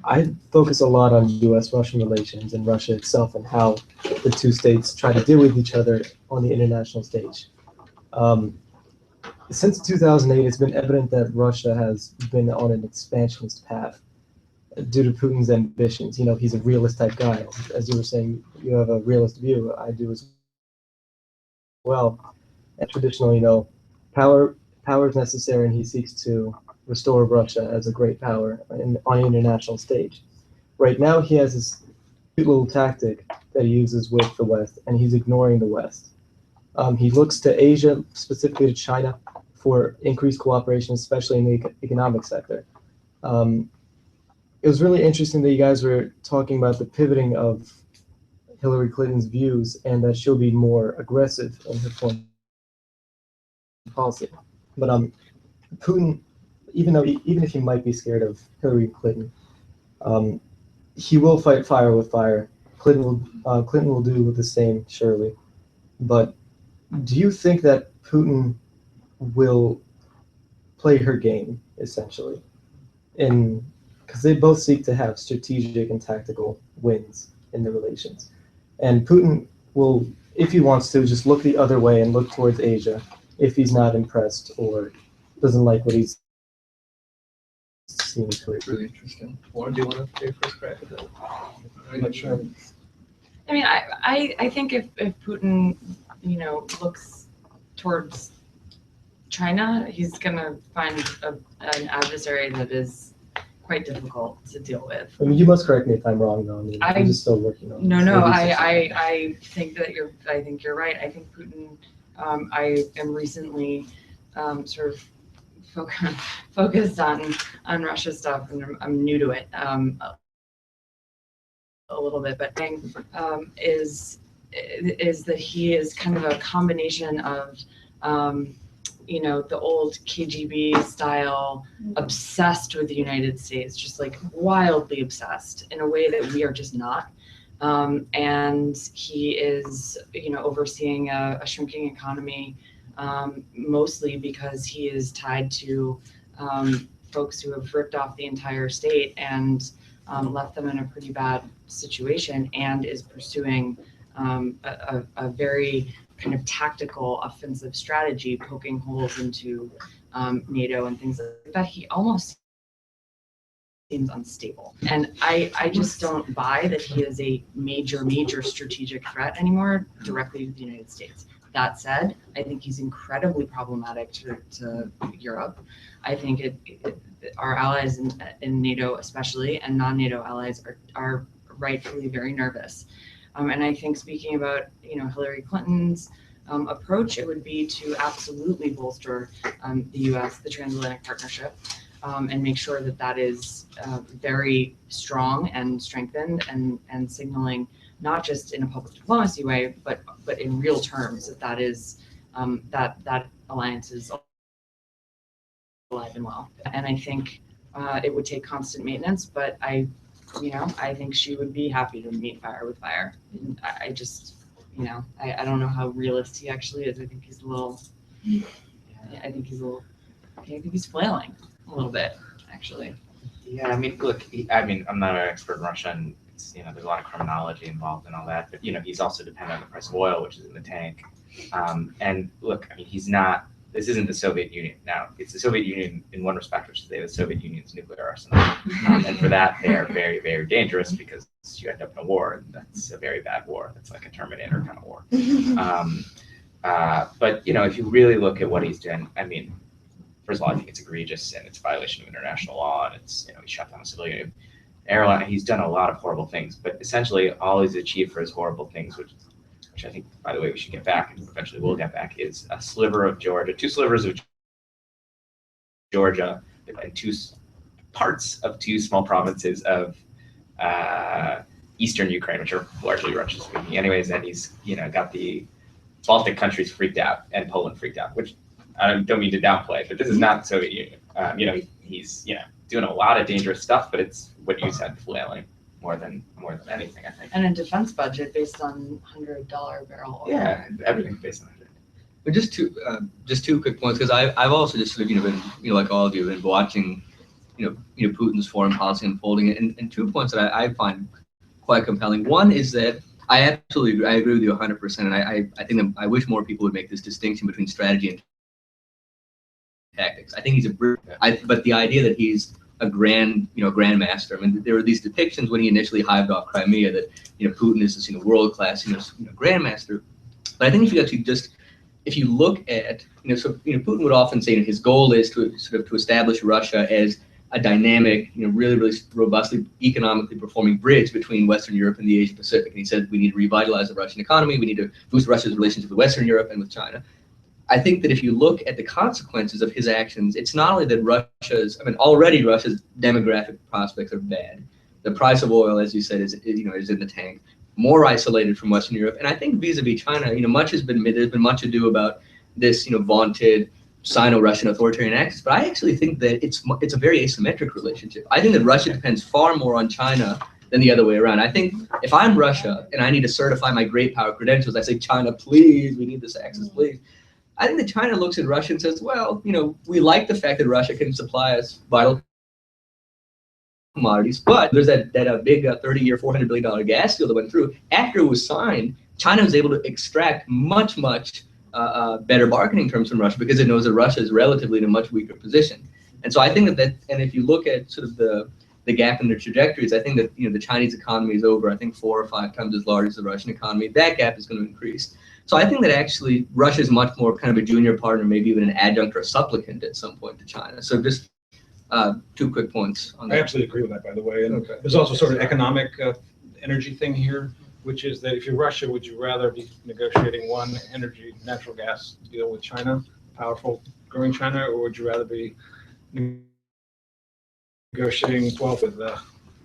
I focus a lot on U.S.-Russian relations and Russia itself and how the two states try to deal with each other on the international stage. Since 2008, it's been evident that Russia has been on an expansionist path due to Putin's ambitions. He's a realist type guy. As you were saying, you have a realist view. I do as well. And traditional, power is necessary, and he seeks to restore Russia as a great power on the international stage. Right now, he has this cute little tactic that he uses with the West, and he's ignoring the West. He looks to Asia, specifically to China, for increased cooperation, especially in the economic sector. It was really interesting that you guys were talking about the pivoting of Hillary Clinton's views and that she'll be more aggressive in her foreign policy. But Putin, even if he might be scared of Hillary Clinton, he will fight fire with fire. Clinton will do the same, surely. But do you think that Putin will play her game, essentially? Because they both seek to have strategic and tactical wins in the relations. And Putin will, if he wants to, just look the other way and look towards Asia if he's not impressed or doesn't like what he's seeing. Really interesting. Warren, do you want to take first crack at that? I'm not sure. I mean, I think if Putin, looks towards China, he's gonna find an adversary that is quite difficult to deal with. I mean, you must correct me if I'm wrong, though. I mean, I'm just still working on No, this. no, Maybe it's I think that I think you're right. I think Putin, I am recently sort of focused on Russia stuff, and I'm new to it a little bit, but thing is that he is kind of a combination of the old KGB style, obsessed with the United States, just like wildly obsessed in a way that we are just not. And he is, overseeing a shrinking economy, mostly because he is tied to folks who have ripped off the entire state and left them in a pretty bad situation, and is pursuing a very kind of tactical offensive strategy, poking holes into NATO and things like that. He almost seems unstable. And I just don't buy that he is a major strategic threat anymore directly to the United States. That said, I think he's incredibly problematic to Europe. I think our allies in NATO especially, and non-NATO allies are rightfully very nervous. And I think, speaking about Hillary Clinton's approach, it would be to absolutely bolster the U.S., the transatlantic partnership, and make sure that is very strong and strengthened, and signaling not just in a public diplomacy way, but in real terms that is that alliance is alive and well. And I think it would take constant maintenance, but I think she would be happy to meet fire with fire. And I just, I don't know how realist he actually is. I think he's a little, I think he's flailing a little bit, actually. Yeah, I mean, look, I'm not an expert in Russia, and it's, there's a lot of criminology involved and all that, but, he's also dependent on the price of oil, which is in the tank. And look, I mean, this isn't the Soviet Union now. It's the Soviet Union in one respect, which is they have the Soviet Union's nuclear arsenal. And for that, they are very, very dangerous, because you end up in a war, and that's a very bad war. That's like a Terminator kind of war. But, if you really look at what he's doing, I mean, first of all, I think it's egregious, and it's a violation of international law, and it's, he shut down a civilian airline. He's done a lot of horrible things, but essentially all he's achieved for his horrible things, which I think, by the way, we should get back, and eventually we'll get back, is a sliver of Georgia, 2 slivers of Georgia, and 2 parts of 2 small provinces of eastern Ukraine, which are largely Russian speaking anyways, and he's, got the Baltic countries freaked out and Poland freaked out, which I don't mean to downplay, but this is not the Soviet Union. He's, doing a lot of dangerous stuff, but it's what you said, flailing more than anything, I think. And a defense budget based on $100 barrel oil. Yeah, everything based on it. But just two quick points, because I've also just sort of been like all of you, been watching Putin's foreign policy unfolding, and 2 points that I find quite compelling. One is that I absolutely agree. I agree with you 100%, and I think that I wish more people would make this distinction between strategy and tactics. I think he's but the idea that he's a grandmaster. I mean, there were these depictions when he initially hived off Crimea that Putin is this world class grandmaster. But I think if you look at Putin would often say his goal is to establish Russia as a dynamic, really robustly economically performing bridge between Western Europe and the Asia Pacific. And he said we need to revitalize the Russian economy. We need to boost Russia's relationship with Western Europe and with China. I think that if you look at the consequences of his actions, it's not only that already Russia's demographic prospects are bad. The price of oil, as you said, is in the tank, more isolated from Western Europe. And I think vis-a-vis China, there's been much ado about this, vaunted Sino-Russian authoritarian axis, but I actually think that it's a very asymmetric relationship. I think that Russia depends far more on China than the other way around. I think if I'm Russia and I need to certify my great power credentials, I say, China, please, we need this access, please. I think that China looks at Russia and says, well, we like the fact that Russia can supply us vital commodities, but there's that big 30-year, $400 billion gas deal that went through. After it was signed, China was able to extract much better bargaining terms from Russia because it knows that Russia is relatively in a much weaker position. And so I think that and if you look at sort of the gap in their trajectories, I think that the Chinese economy is over, I think 4 or 5 times as large as the Russian economy. That gap is going to increase. So I think that actually Russia is much more kind of a junior partner, maybe even an adjunct or a supplicant at some point to China. So just 2 quick points on that. I absolutely agree with that, by the way. And there's also sort of economic energy thing here, which is that if you're Russia, would you rather be negotiating one energy, natural gas deal with China, powerful, growing China, or would you rather be negotiating 12 with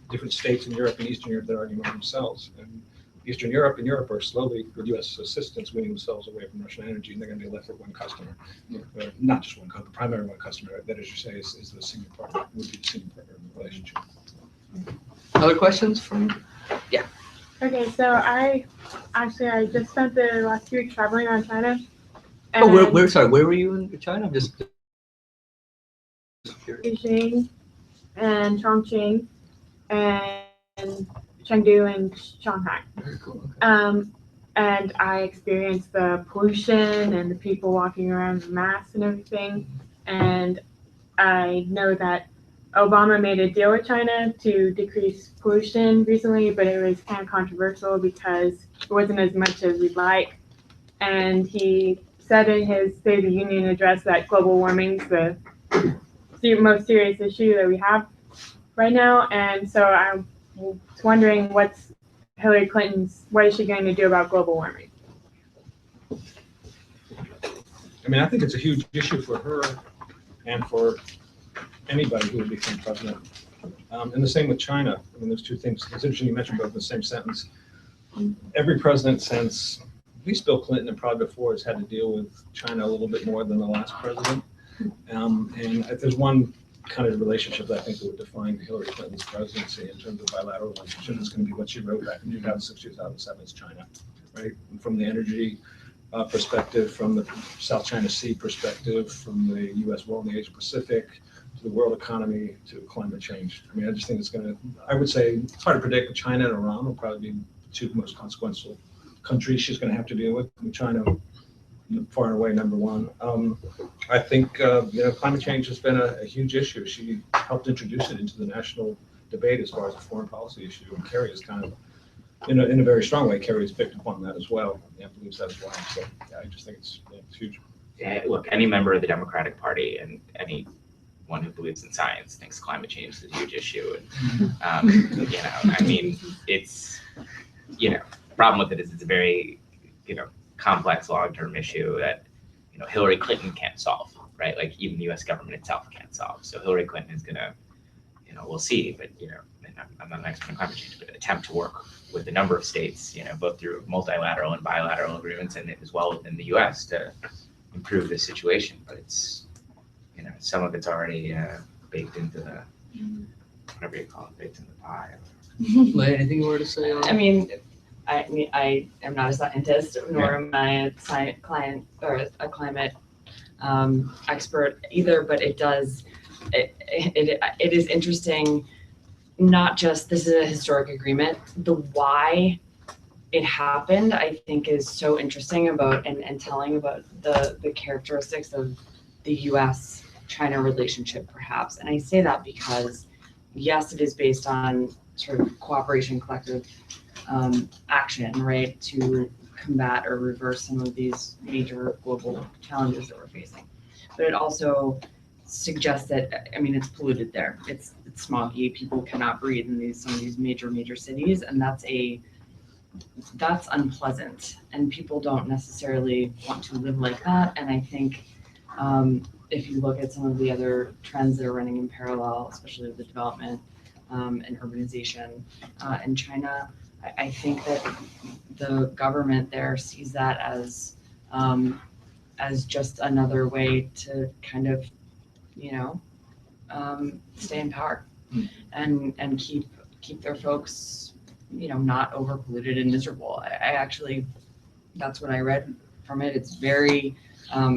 different states in Europe and Eastern Europe that are arguing among themselves? And Eastern Europe and Europe are slowly, with U.S. assistance, winning themselves away from Russian energy, and they're going to be left with one customer. Not just one customer, the primary one customer, that, as you say, is the senior partner, would be the senior partner in the relationship. Other questions from? Yeah. Okay, so I just spent the last 2 weeks traveling around China. Oh, where were you in China? I'm just curious. Beijing and Chongqing and Chengdu and Shanghai. Very cool. And I experienced the pollution and the people walking around in masks and everything. And I know that Obama made a deal with China to decrease pollution recently, but it was kind of controversial because it wasn't as much as we'd like. And he said in his State of the Union address that global warming is the most serious issue that we have right now. And so I was wondering what is she going to do about global warming? I mean, I think it's a huge issue for her and for anybody who would become president. And the same with China. I mean, those 2 things. It's interesting you mentioned both in the same sentence. Every president since at least Bill Clinton and probably before has had to deal with China a little bit more than the last president. And if there's one kind of relationship that I think that would define Hillary Clinton's presidency in terms of bilateral relationship, it's going to be what she wrote back in 2006, 2007, it's China, right? And from the energy perspective, from the South China Sea perspective, from the U.S. role in the Asia Pacific, to the world economy, to climate change. I mean, I just think it's going to, I would say, it's hard to predict, but China and Iran will probably be the 2 most consequential countries she's going to have to deal with. And China, far and away, number 1. I think climate change has been a huge issue. She helped introduce it into the national debate as far as a foreign policy issue, and Kerry is kind of, in a very strong way, Kerry's picked up on that as well. Yeah, believes that as well. So yeah, I just think it's huge. Yeah, look, any member of the Democratic Party and anyone who believes in science thinks climate change is a huge issue. And I mean, it's problem with it is it's a very complex long-term issue that Hillary Clinton can't solve, right? Like even the U.S. government itself can't solve. So Hillary Clinton is gonna, we'll see, but I'm not an expert on climate change, but attempt to work with a number of states, both through multilateral and bilateral agreements, and as well within the U.S. to improve the situation. But it's, some of it's already baked into the whatever you call it, baked into the pie. Leigh, anything you wanted to say on? I mean, I am not a scientist, nor am I a climate expert either. But it is interesting. Not just this is a historic agreement. The why it happened, I think, is so interesting about and telling about the characteristics of the U.S.-China relationship, perhaps. And I say that because yes, it is based on sort of cooperation, collective action, right, to combat or reverse some of these major global challenges that we're facing. But it also suggests that, I mean, it's polluted there. It's smoggy. People cannot breathe in some of these major cities, and that's unpleasant. And people don't necessarily want to live like that. And I think if you look at some of the other trends that are running in parallel, especially with the development and urbanization in China, I think that the government there sees that as just another way to kind of, stay in power and keep keep their folks, not over polluted and miserable. I actually, that's what I read from it. It's very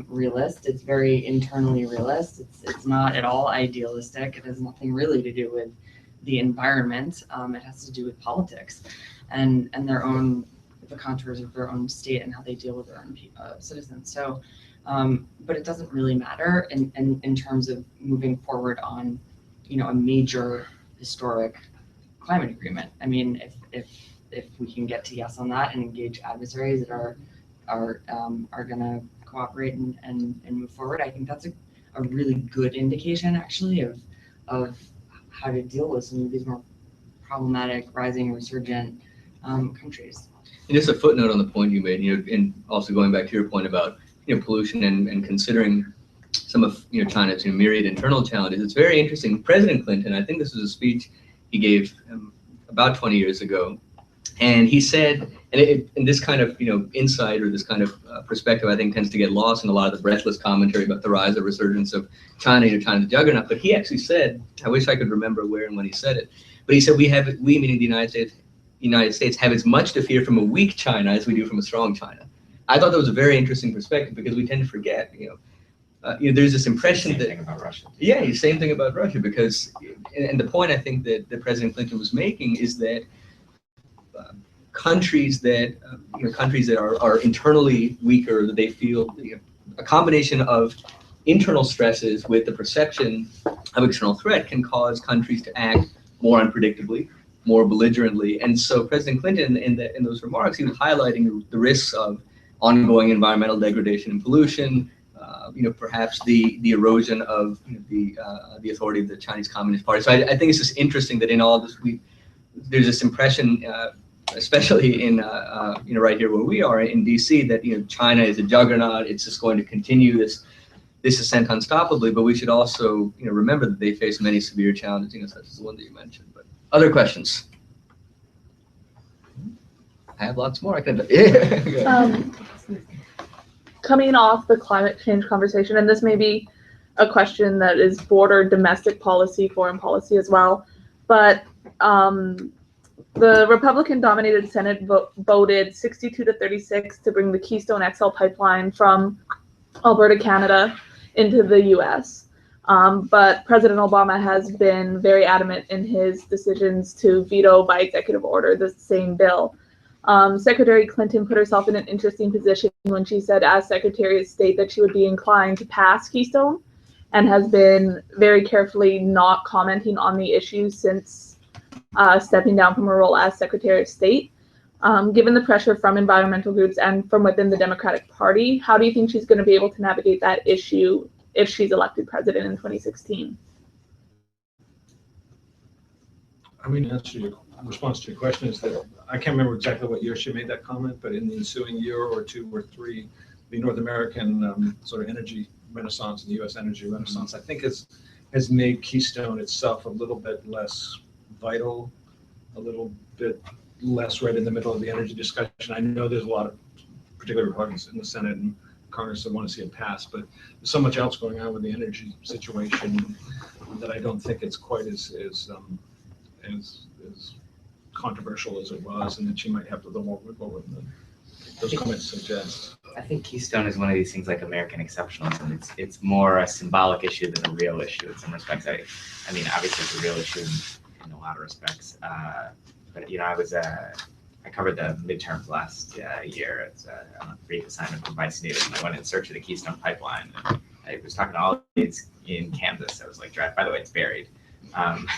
realist. It's very internally realist. It's not at all idealistic. It has nothing really to do with the environment. It has to do with politics and the contours of their own state and how they deal with their own citizens. So, but it doesn't really matter in terms of moving forward on, a major historic climate agreement. I mean, if we can get to yes on that and engage adversaries that are going to cooperate and move forward, I think that's a really good indication, actually, of how to deal with some of these more problematic, rising, resurgent countries. And just a footnote on the point you made, and also going back to your point about pollution and considering some of China's myriad internal challenges. It's very interesting. President Clinton, I think this was a speech he gave about 20 years ago, and he said, and this kind of insight or this kind of perspective, I think, tends to get lost in a lot of the breathless commentary about the rise or resurgence of China, China the juggernaut. But he actually said, I wish I could remember where and when he said it, but he said we meaning the United States have as much to fear from a weak China as we do from a strong China. I thought that was a very interesting perspective because we tend to forget, there's this impression that. Same thing about Russia. Yeah, same thing about Russia, because, and the point I think that President Clinton was making is that countries that are internally weaker, that they feel a combination of internal stresses with the perception of external threat can cause countries to act more unpredictably, more belligerently. And so President Clinton, in those remarks, he was highlighting the risks of ongoing environmental degradation and pollution, perhaps the erosion of the authority of the Chinese Communist Party. So I think it's just interesting that in all this, there's this impression, especially in right here where we are in DC, that China is a juggernaut. It's just going to continue this ascent unstoppably. But we should also remember that they face many severe challenges, such as the one that you mentioned. But other questions? I have lots more. I can. Coming off the climate change conversation, and this may be a question that is border domestic policy, foreign policy as well, but the Republican-dominated Senate voted 62-36 to bring the Keystone XL pipeline from Alberta, Canada, into the U.S. But President Obama has been very adamant in his decisions to veto by executive order the same bill. Secretary Clinton put herself in an interesting position when she said, as Secretary of State, that she would be inclined to pass Keystone, and has been very carefully not commenting on the issue since stepping down from her role as Secretary of State. Given the pressure from environmental groups and from within the Democratic Party, how do you think she's going to be able to navigate that issue if she's elected president in 2016? I mean, response to your question is that I can't remember exactly what year she made that comment, but in the ensuing year or two or three, the North American sort of energy renaissance and the U.S. energy renaissance, I think has made Keystone itself a little bit less vital, a little bit less right in the middle of the energy discussion. I know there's a lot of particular Republicans in the Senate and Congress that want to see it pass, but there's so much else going on with the energy situation that I don't think it's quite as controversial as it was, and that she might have to little more wiggle room than those comments suggest. I think Keystone is one of these things like American exceptionalism. It's more a symbolic issue than a real issue in some respects. I mean, obviously it's a real issue in a lot of respects. But I covered the midterms last year on a brief assignment from Vice News, and I went in search of the Keystone Pipeline. And I was talking to all these in Kansas. I was like, by the way, it's buried.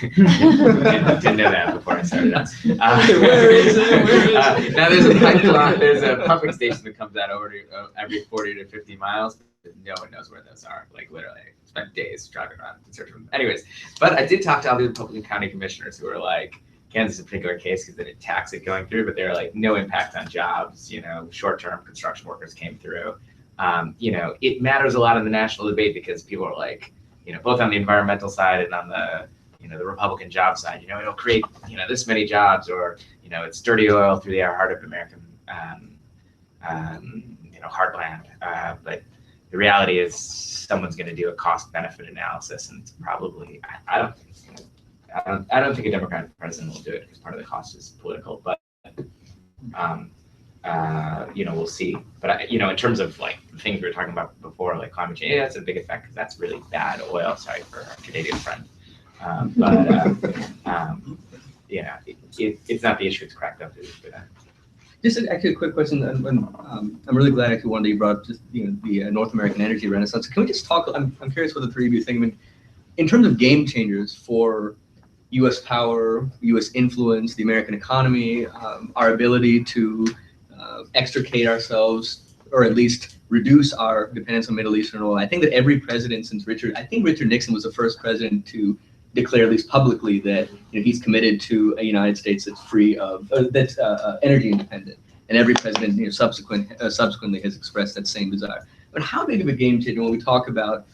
Didn't know that before I started that. Where is it? Now there's a pipeline. There's a pumping station that comes out over every 40 to 50 miles. But no one knows where those are. Like literally, I spent days driving around in search of them. Anyways, but I did talk to all the Republican county commissioners who were like, Kansas is a particular case because they didn't tax it going through, but they were like, no impact on jobs. Short-term construction workers came through. It matters a lot in the national debate because people are like, both on the environmental side and on the the Republican job side, it'll create, this many jobs, or, it's dirty oil through the heart of American, heartland. But the reality is someone's going to do a cost benefit analysis, and it's probably, I don't think it's going to I don't think a Democratic president will do it because part of the cost is political, but we'll see. But in terms of like the things we were talking about before, like climate change, that's a big effect because that's really bad oil. Sorry for our Canadian friend, it's not the issue it's cracked up to. Just actually a quick question. I'm really glad actually one that you brought up just the North American energy renaissance. Can we just talk? I'm curious what the three of you think. I mean, in terms of game changers for U.S. power, U.S. influence, the American economy, our ability to extricate ourselves, or at least reduce our dependence on Middle Eastern oil. I think that every president since Richard Nixon was the first president to declare, at least publicly, that he's committed to a United States that's free of that's energy independent. And every president subsequently has expressed that same desire. But how big of a game changer when we talk about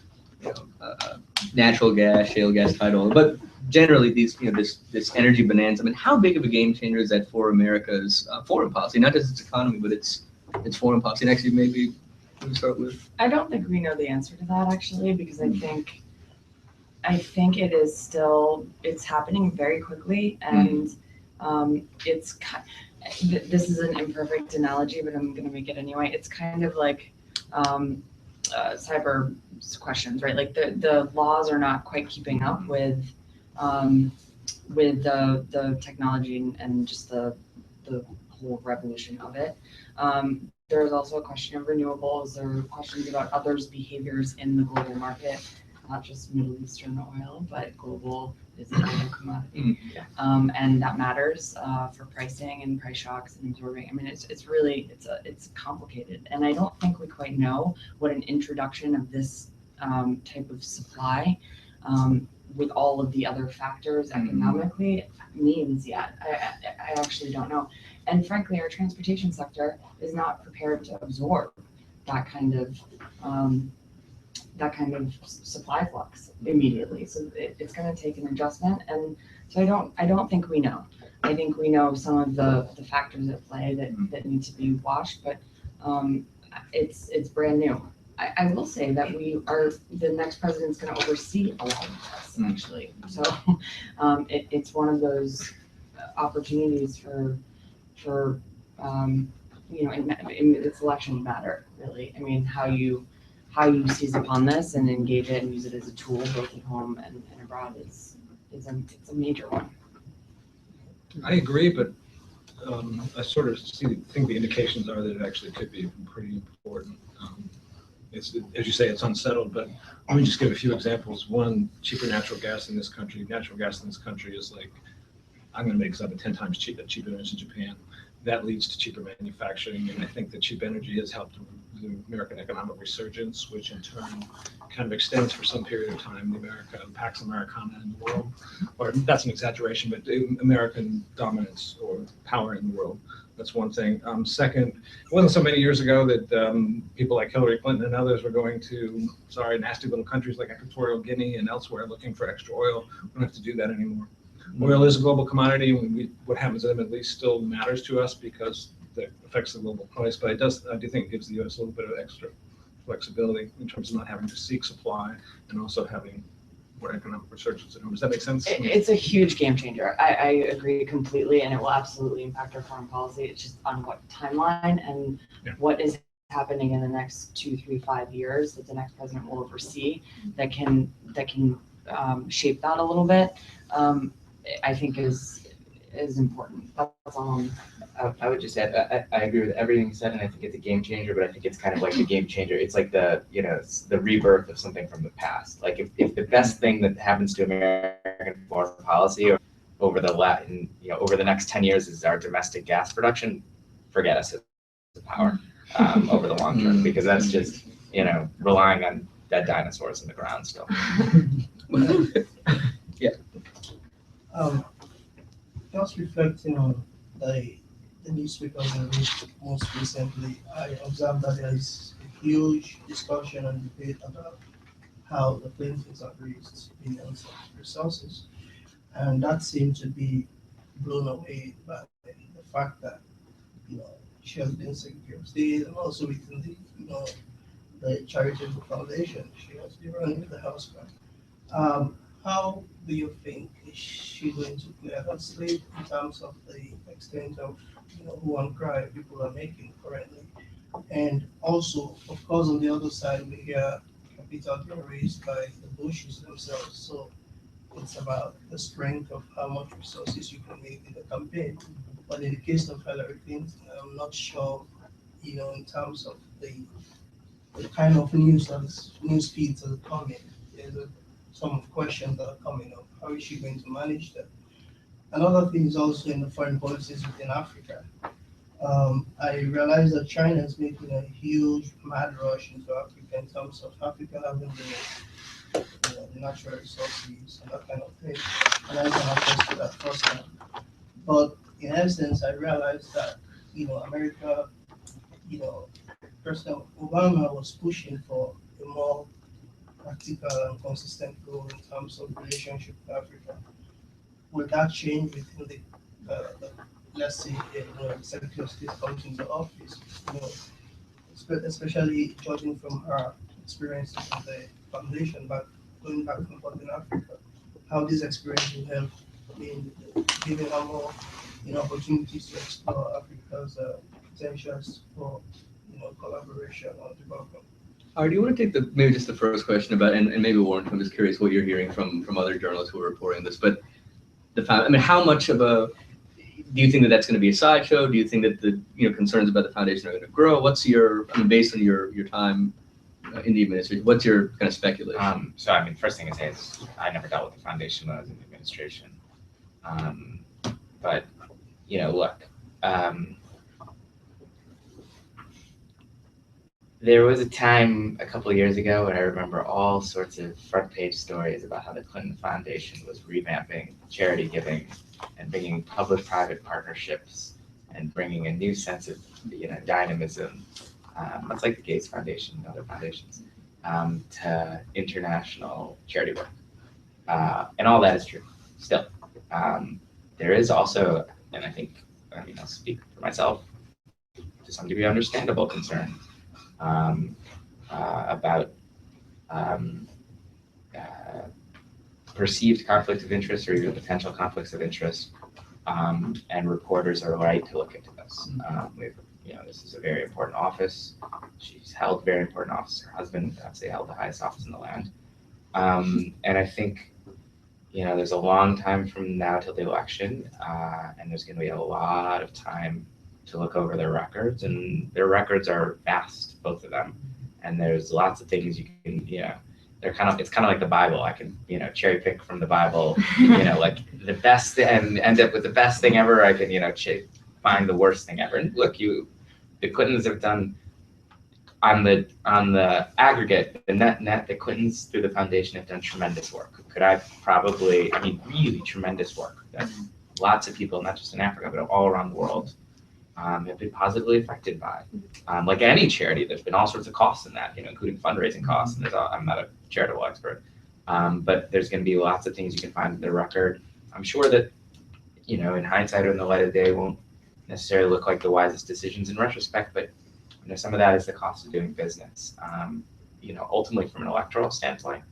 natural gas, shale gas, tight oil, but generally these this energy bonanza? I mean, how big of a game changer is that for America's foreign policy, not just its economy, but its foreign policy? And actually, maybe we start with. I don't think we know the answer to that actually, because I think it is still, it's happening very quickly, and this is an imperfect analogy, but I'm going to make it anyway. It's kind of like cyber questions, right? Like the laws are not quite keeping up with the technology and just the whole revolution of it. There's also a question of renewables. There are questions about others' behaviors in the global market, not just Middle Eastern oil, but global is a global commodity. And that matters for pricing and price shocks and absorbing. I mean, it's complicated. And I don't think we quite know what an introduction of this type of supply with all of the other factors economically means yet. I actually don't know. And frankly, our transportation sector is not prepared to absorb that kind of supply flux immediately. So it's going to take an adjustment. And so I don't think we know. I think we know some of the factors at play that need to be watched, but it's brand new. I will say that the next president's going to oversee a lot of this actually. So it's one of those opportunities for it's election matter really. I mean, how you seize upon this and engage it and use it as a tool both at home and abroad it's a major one. I agree, but I sort of think the indications are that it actually could be pretty important. It's, as you say, it's unsettled, but let me just give a few examples. One, cheaper natural gas in this country. Natural gas in this country is like, I'm going to make this up, 10 times cheaper than it's in Japan. That leads to cheaper manufacturing, and I think that cheap energy has helped the American economic resurgence, which in turn kind of extends for some period of time the Pax Americana in the world, or that's an exaggeration, but American dominance or power in the world. That's one thing. Second, it wasn't so many years ago that people like Hillary Clinton and others were going to, nasty little countries like Equatorial Guinea and elsewhere looking for extra oil. We don't have to do that anymore. Oil is a global commodity, and what happens in the Middle East still matters to us because it affects the global price. But I do think it gives the U.S. a little bit of extra flexibility in terms of not having to seek supply and also having more economic resurgence at home. Does that make sense? It's a huge game changer. I agree completely, and it will absolutely impact our foreign policy. It's just on what timeline and what is happening in the next 2, 3, 5 years that the next president will oversee that can shape that a little bit. I think is important. That's all. I would just add, I agree with everything you said, and I think it's a game changer, but I think it's kind of like a game changer. It's like the rebirth of something from the past. Like if the best thing that happens to American foreign policy over the next 10 years is our domestic gas production, forget us as a power over the long term, because that's just, relying on dead dinosaurs in the ground still. Just reflecting on the newspapers I read most recently, I observed that there is a huge discussion and debate about how the Clintons have raised billions of resources, and that seemed to be blown away by the fact that she has been Secretary of State, and also within the charitable foundation she has been running the House Bank. how do you think is she going to play that slate in terms of the extent of who and cry people are making currently? And also, of course, on the other side, we hear capital being raised by the Bushes themselves. So it's about the strength of how much resources you can make in the campaign. But in the case of Hillary Clinton, I'm not sure, in terms of the kind of news feeds that are coming. There's some questions that are coming up. How is she going to manage that? Another thing is also in the foreign policies within Africa. I realize that China is making a huge mad rush into Africa in terms of Africa having the natural resources and that kind of thing. And I can attest to that firsthand. But in essence, I realized that, America, President Obama was pushing for a more practical and consistent goal in terms of relationship with Africa. Will that change within the let's say, executive state comes into office, especially judging from her experiences in the foundation, but going back and forth in Africa, how this experience will help in giving her more, opportunities to explore Africa's potentials for, collaboration or development. Ari, do you want to take maybe just the first question about, and maybe Warren, I'm just curious what you're hearing from other journalists who are reporting this, but how much of a, do you think that that's going to be a sideshow? Do you think that the concerns about the foundation are going to grow? What's your, based on your time in the administration, what's your kind of speculation? So first thing I say is I never dealt with the foundation when I was in the administration. But look, there was a time a couple of years ago when I remember all sorts of front page stories about how the Clinton Foundation was revamping charity giving and bringing public-private partnerships and bringing a new sense of dynamism, much like the Gates Foundation and other foundations, to international charity work. And all that is true still. There is also, and I think, I'll speak for myself, to some degree understandable concern about perceived conflicts of interest or even potential conflicts of interest, and reporters are right to look into this. This is a very important office. She's held very important office. Her husband, obviously, held the highest office in the land. And I think, there's a long time from now till the election, and there's going to be a lot of time to look over their records, and their records are vast, both of them. And there's lots of things you can, it's kind of like the Bible. I can, cherry pick from the Bible, like the best and end up with the best thing ever. I can, find the worst thing ever. And look, the Clintons have done on the aggregate, the net, the Clintons through the foundation have done tremendous work. Could I probably, really tremendous work that lots of people, not just in Africa, but all around the world, have been positively affected by. Like any charity, there's been all sorts of costs in that, including fundraising costs. And I'm not a charitable expert, but there's going to be lots of things you can find in the record. I'm sure that, in hindsight or in the light of day, won't necessarily look like the wisest decisions in retrospect, but some of that is the cost of doing business. Ultimately, from an electoral standpoint,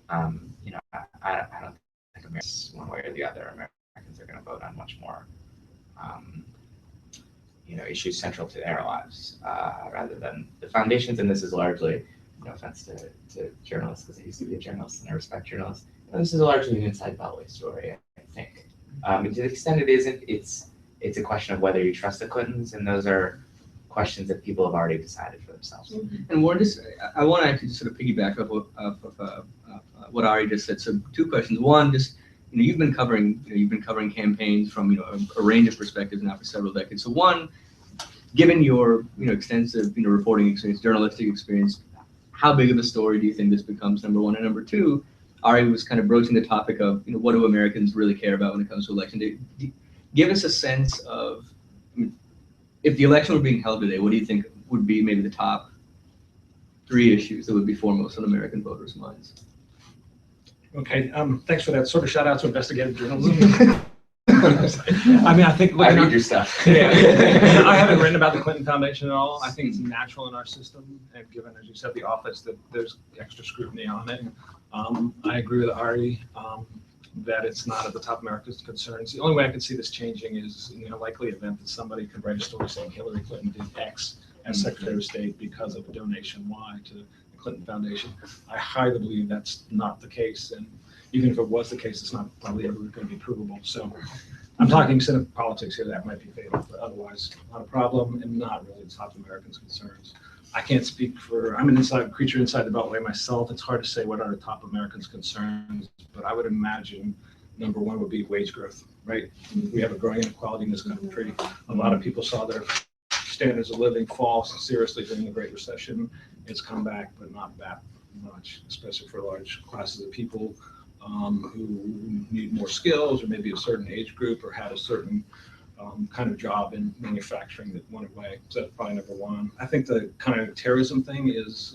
I don't think Americans, one way or the other, Americans are going to vote on much more. Issues central to their lives, rather than the foundations. And this is largely, no offense to journalists, because I used to be a journalist and I respect journalists. This is largely an inside Beltway story, I think. And to the extent it isn't, it's a question of whether you trust the Clintons, and those are questions that people have already decided for themselves. And Warren, I want to actually just sort of piggyback off what Ari just said. So 2 questions. One, just you've been covering campaigns from a range of perspectives now for several decades. So one, given your extensive reporting experience, journalistic experience, how big of a story do you think this becomes? Number one, and number two, Ari was kind of broaching the topic of what do Americans really care about when it comes to election day. Give us a sense of, if the election were being held today, what do you think would be maybe the top 3 issues that would be foremost on American voters' minds? Okay, thanks for that sort of shout out to investigative journalism. I think I read your stuff. Yeah, I haven't written about the Clinton Foundation at all. I think it's natural in our system, and given, as you said, the office, that there's extra scrutiny on it. I agree with Ari that it's not at the top of America's concerns. The only way I could see this changing is in the likely event that somebody could write a story saying Hillary Clinton did X as Secretary of State because of a donation Y to the Clinton Foundation. I highly believe that's not the case, and even if it was the case, it's not probably ever going to be provable. So I'm talking Senate politics here. That might be fatal, but otherwise not a problem and not really the top of Americans' concerns. I can't speak for, I'm an creature inside the Beltway myself. It's hard to say what are the top Americans' concerns, but I would imagine number one would be wage growth, right? We have a growing inequality in this country. A lot of people saw their standards of living fall seriously during the Great Recession. It's come back, but not that much, especially for large classes of people who need more skills or maybe a certain age group or had a certain kind of job in manufacturing that went away. So that's probably number one. I think the kind of terrorism thing is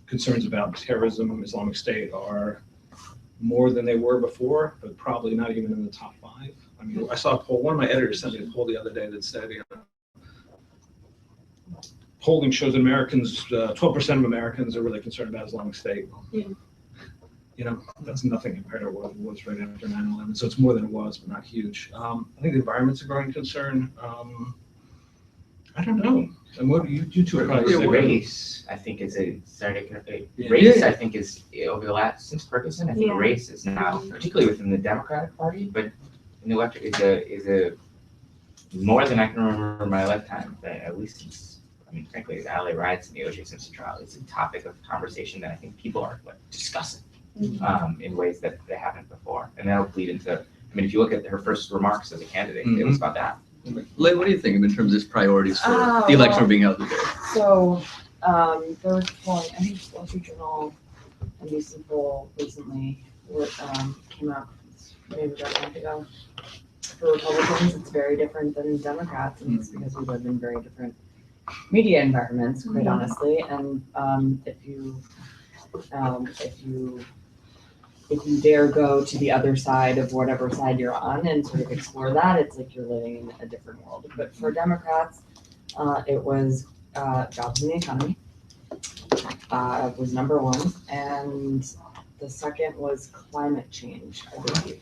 concerns about terrorism, Islamic State are more than they were before, but probably not even in the top 5. I mean, I saw a poll, one of my editors sent me a poll the other day that said, polling shows that Americans, 12% of Americans are really concerned about Islamic State. Yeah. You know, that's nothing compared to what it was right after 9/11. So it's more than it was, but not huge. I think the environment's a growing concern. I don't know. And what you two are probably saying. Race, I think is a Yeah. race. I think is over the last since Ferguson. I think Yeah. race is now, particularly within the Democratic Party, but in the electorate is a more than I can remember in my lifetime. At least since, I mean, frankly, the LA riots and the O.J. Simpson trial. It's a topic of conversation that I think people are discussing in ways that they haven't before, and that'll bleed into. I mean, if you look at her first remarks as a candidate, it was about that. Leigh, what do you think in terms of its priorities for the election we're being held today? So, there was polling, I think Wall Street Journal, a recent poll recently, came out maybe about a month ago. For Republicans, it's very different than Democrats, and it's because we live in very different media environments, quite honestly. And if you dare go to the other side of whatever side you're on and sort of explore that, it's like you're living in a different world. But for Democrats, it was jobs in the economy was number one, and the second was climate change, I believe.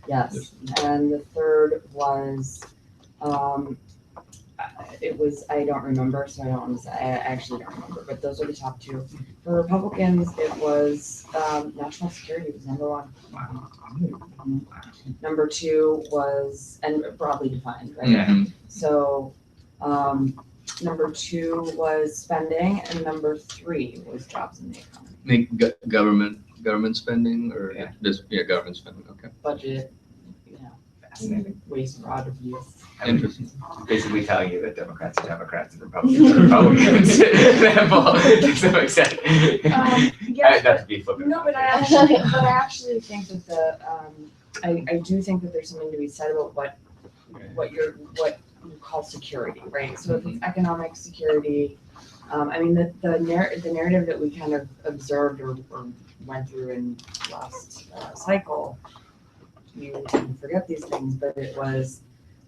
Yes, and the third was it was, I don't remember, so I don't want to say, I actually don't remember, but those are the top 2. For Republicans, it was national security was number 1. Number 2 was, and broadly defined, right? Yeah. So number 2 was spending, and number 3 was jobs in the economy. Government spending, or just government spending. Okay. Budget, Fascinating. waste, fraud, abuse. Interesting. Basically telling you that Democrats are Democrats and Republicans are Republicans. To some extent. Yes, Not to be flippant. no, but I actually think that I do think that there's something to be said about what you call security, right? So if it's economic security, I mean the narrative that we kind of observed or went through in last cycle, you can forget these things, but it was,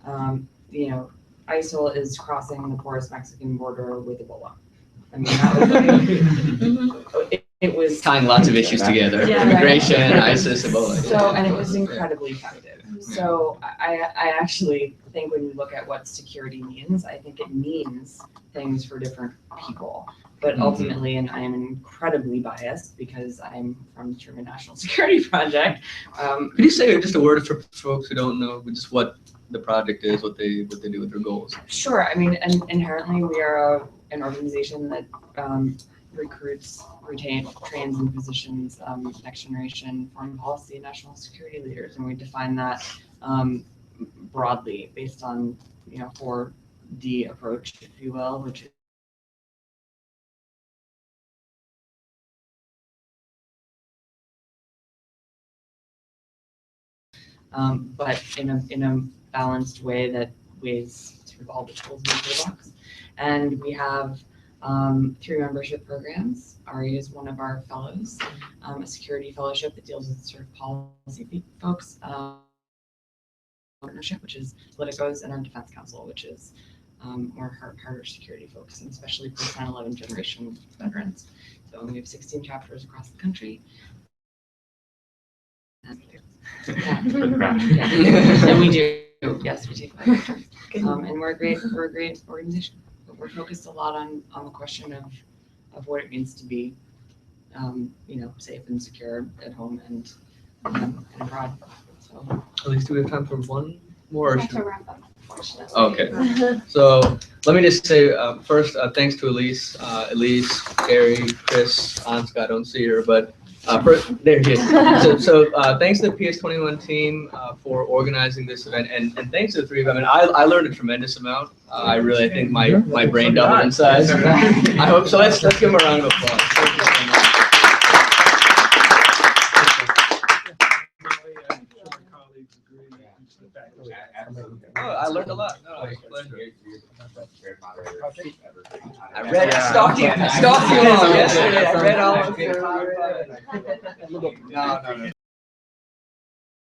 ISIL is crossing the porous Mexican border with Ebola. I mean, that was it was Tying lots of issues together: Yeah, immigration, right. ISIS, Ebola. So, and it was incredibly effective. So I actually think when you look at what security means, I think it means things for different people. But ultimately, and I am incredibly biased because I'm from the Truman National Security Project. Could you say just a word for folks who don't know just what the project is, what they do with their goals? Sure. I mean, and inherently, we are an organization that recruits, trains, and positions next generation foreign policy and national security leaders, and we define that broadly based on 4D approach, if you will, which is but in a balanced way that weighs sort of all the tools in the toolbox. And we have 3 membership programs. Ari is one of our fellows, a security fellowship that deals with sort of policy folks, partnership, which is politicos, and our defense council, which is more harder security folks, and especially for 9/11 generation veterans. film. We have 16 chapters across the country. Yeah. And we do, yes, we take that. And we're a great organization. But we're focused a lot on the question of what it means to be, safe and secure at home and abroad. So. At least do we have time for one more? Or That's a wrap up. Okay. So let me just say first, thanks to Elise, Gary, Chris, Ansgar. I don't see her, but there he is. So thanks to the PS21 team for organizing this event, and thanks to the three of them. And I learned a tremendous amount. I think my brain doubled in size. I hope so. Let's give them a round of applause. Thank you so much. Oh, I learned a lot. No, it's a pleasure. I read, stalked you long yesterday. I read all of your. No.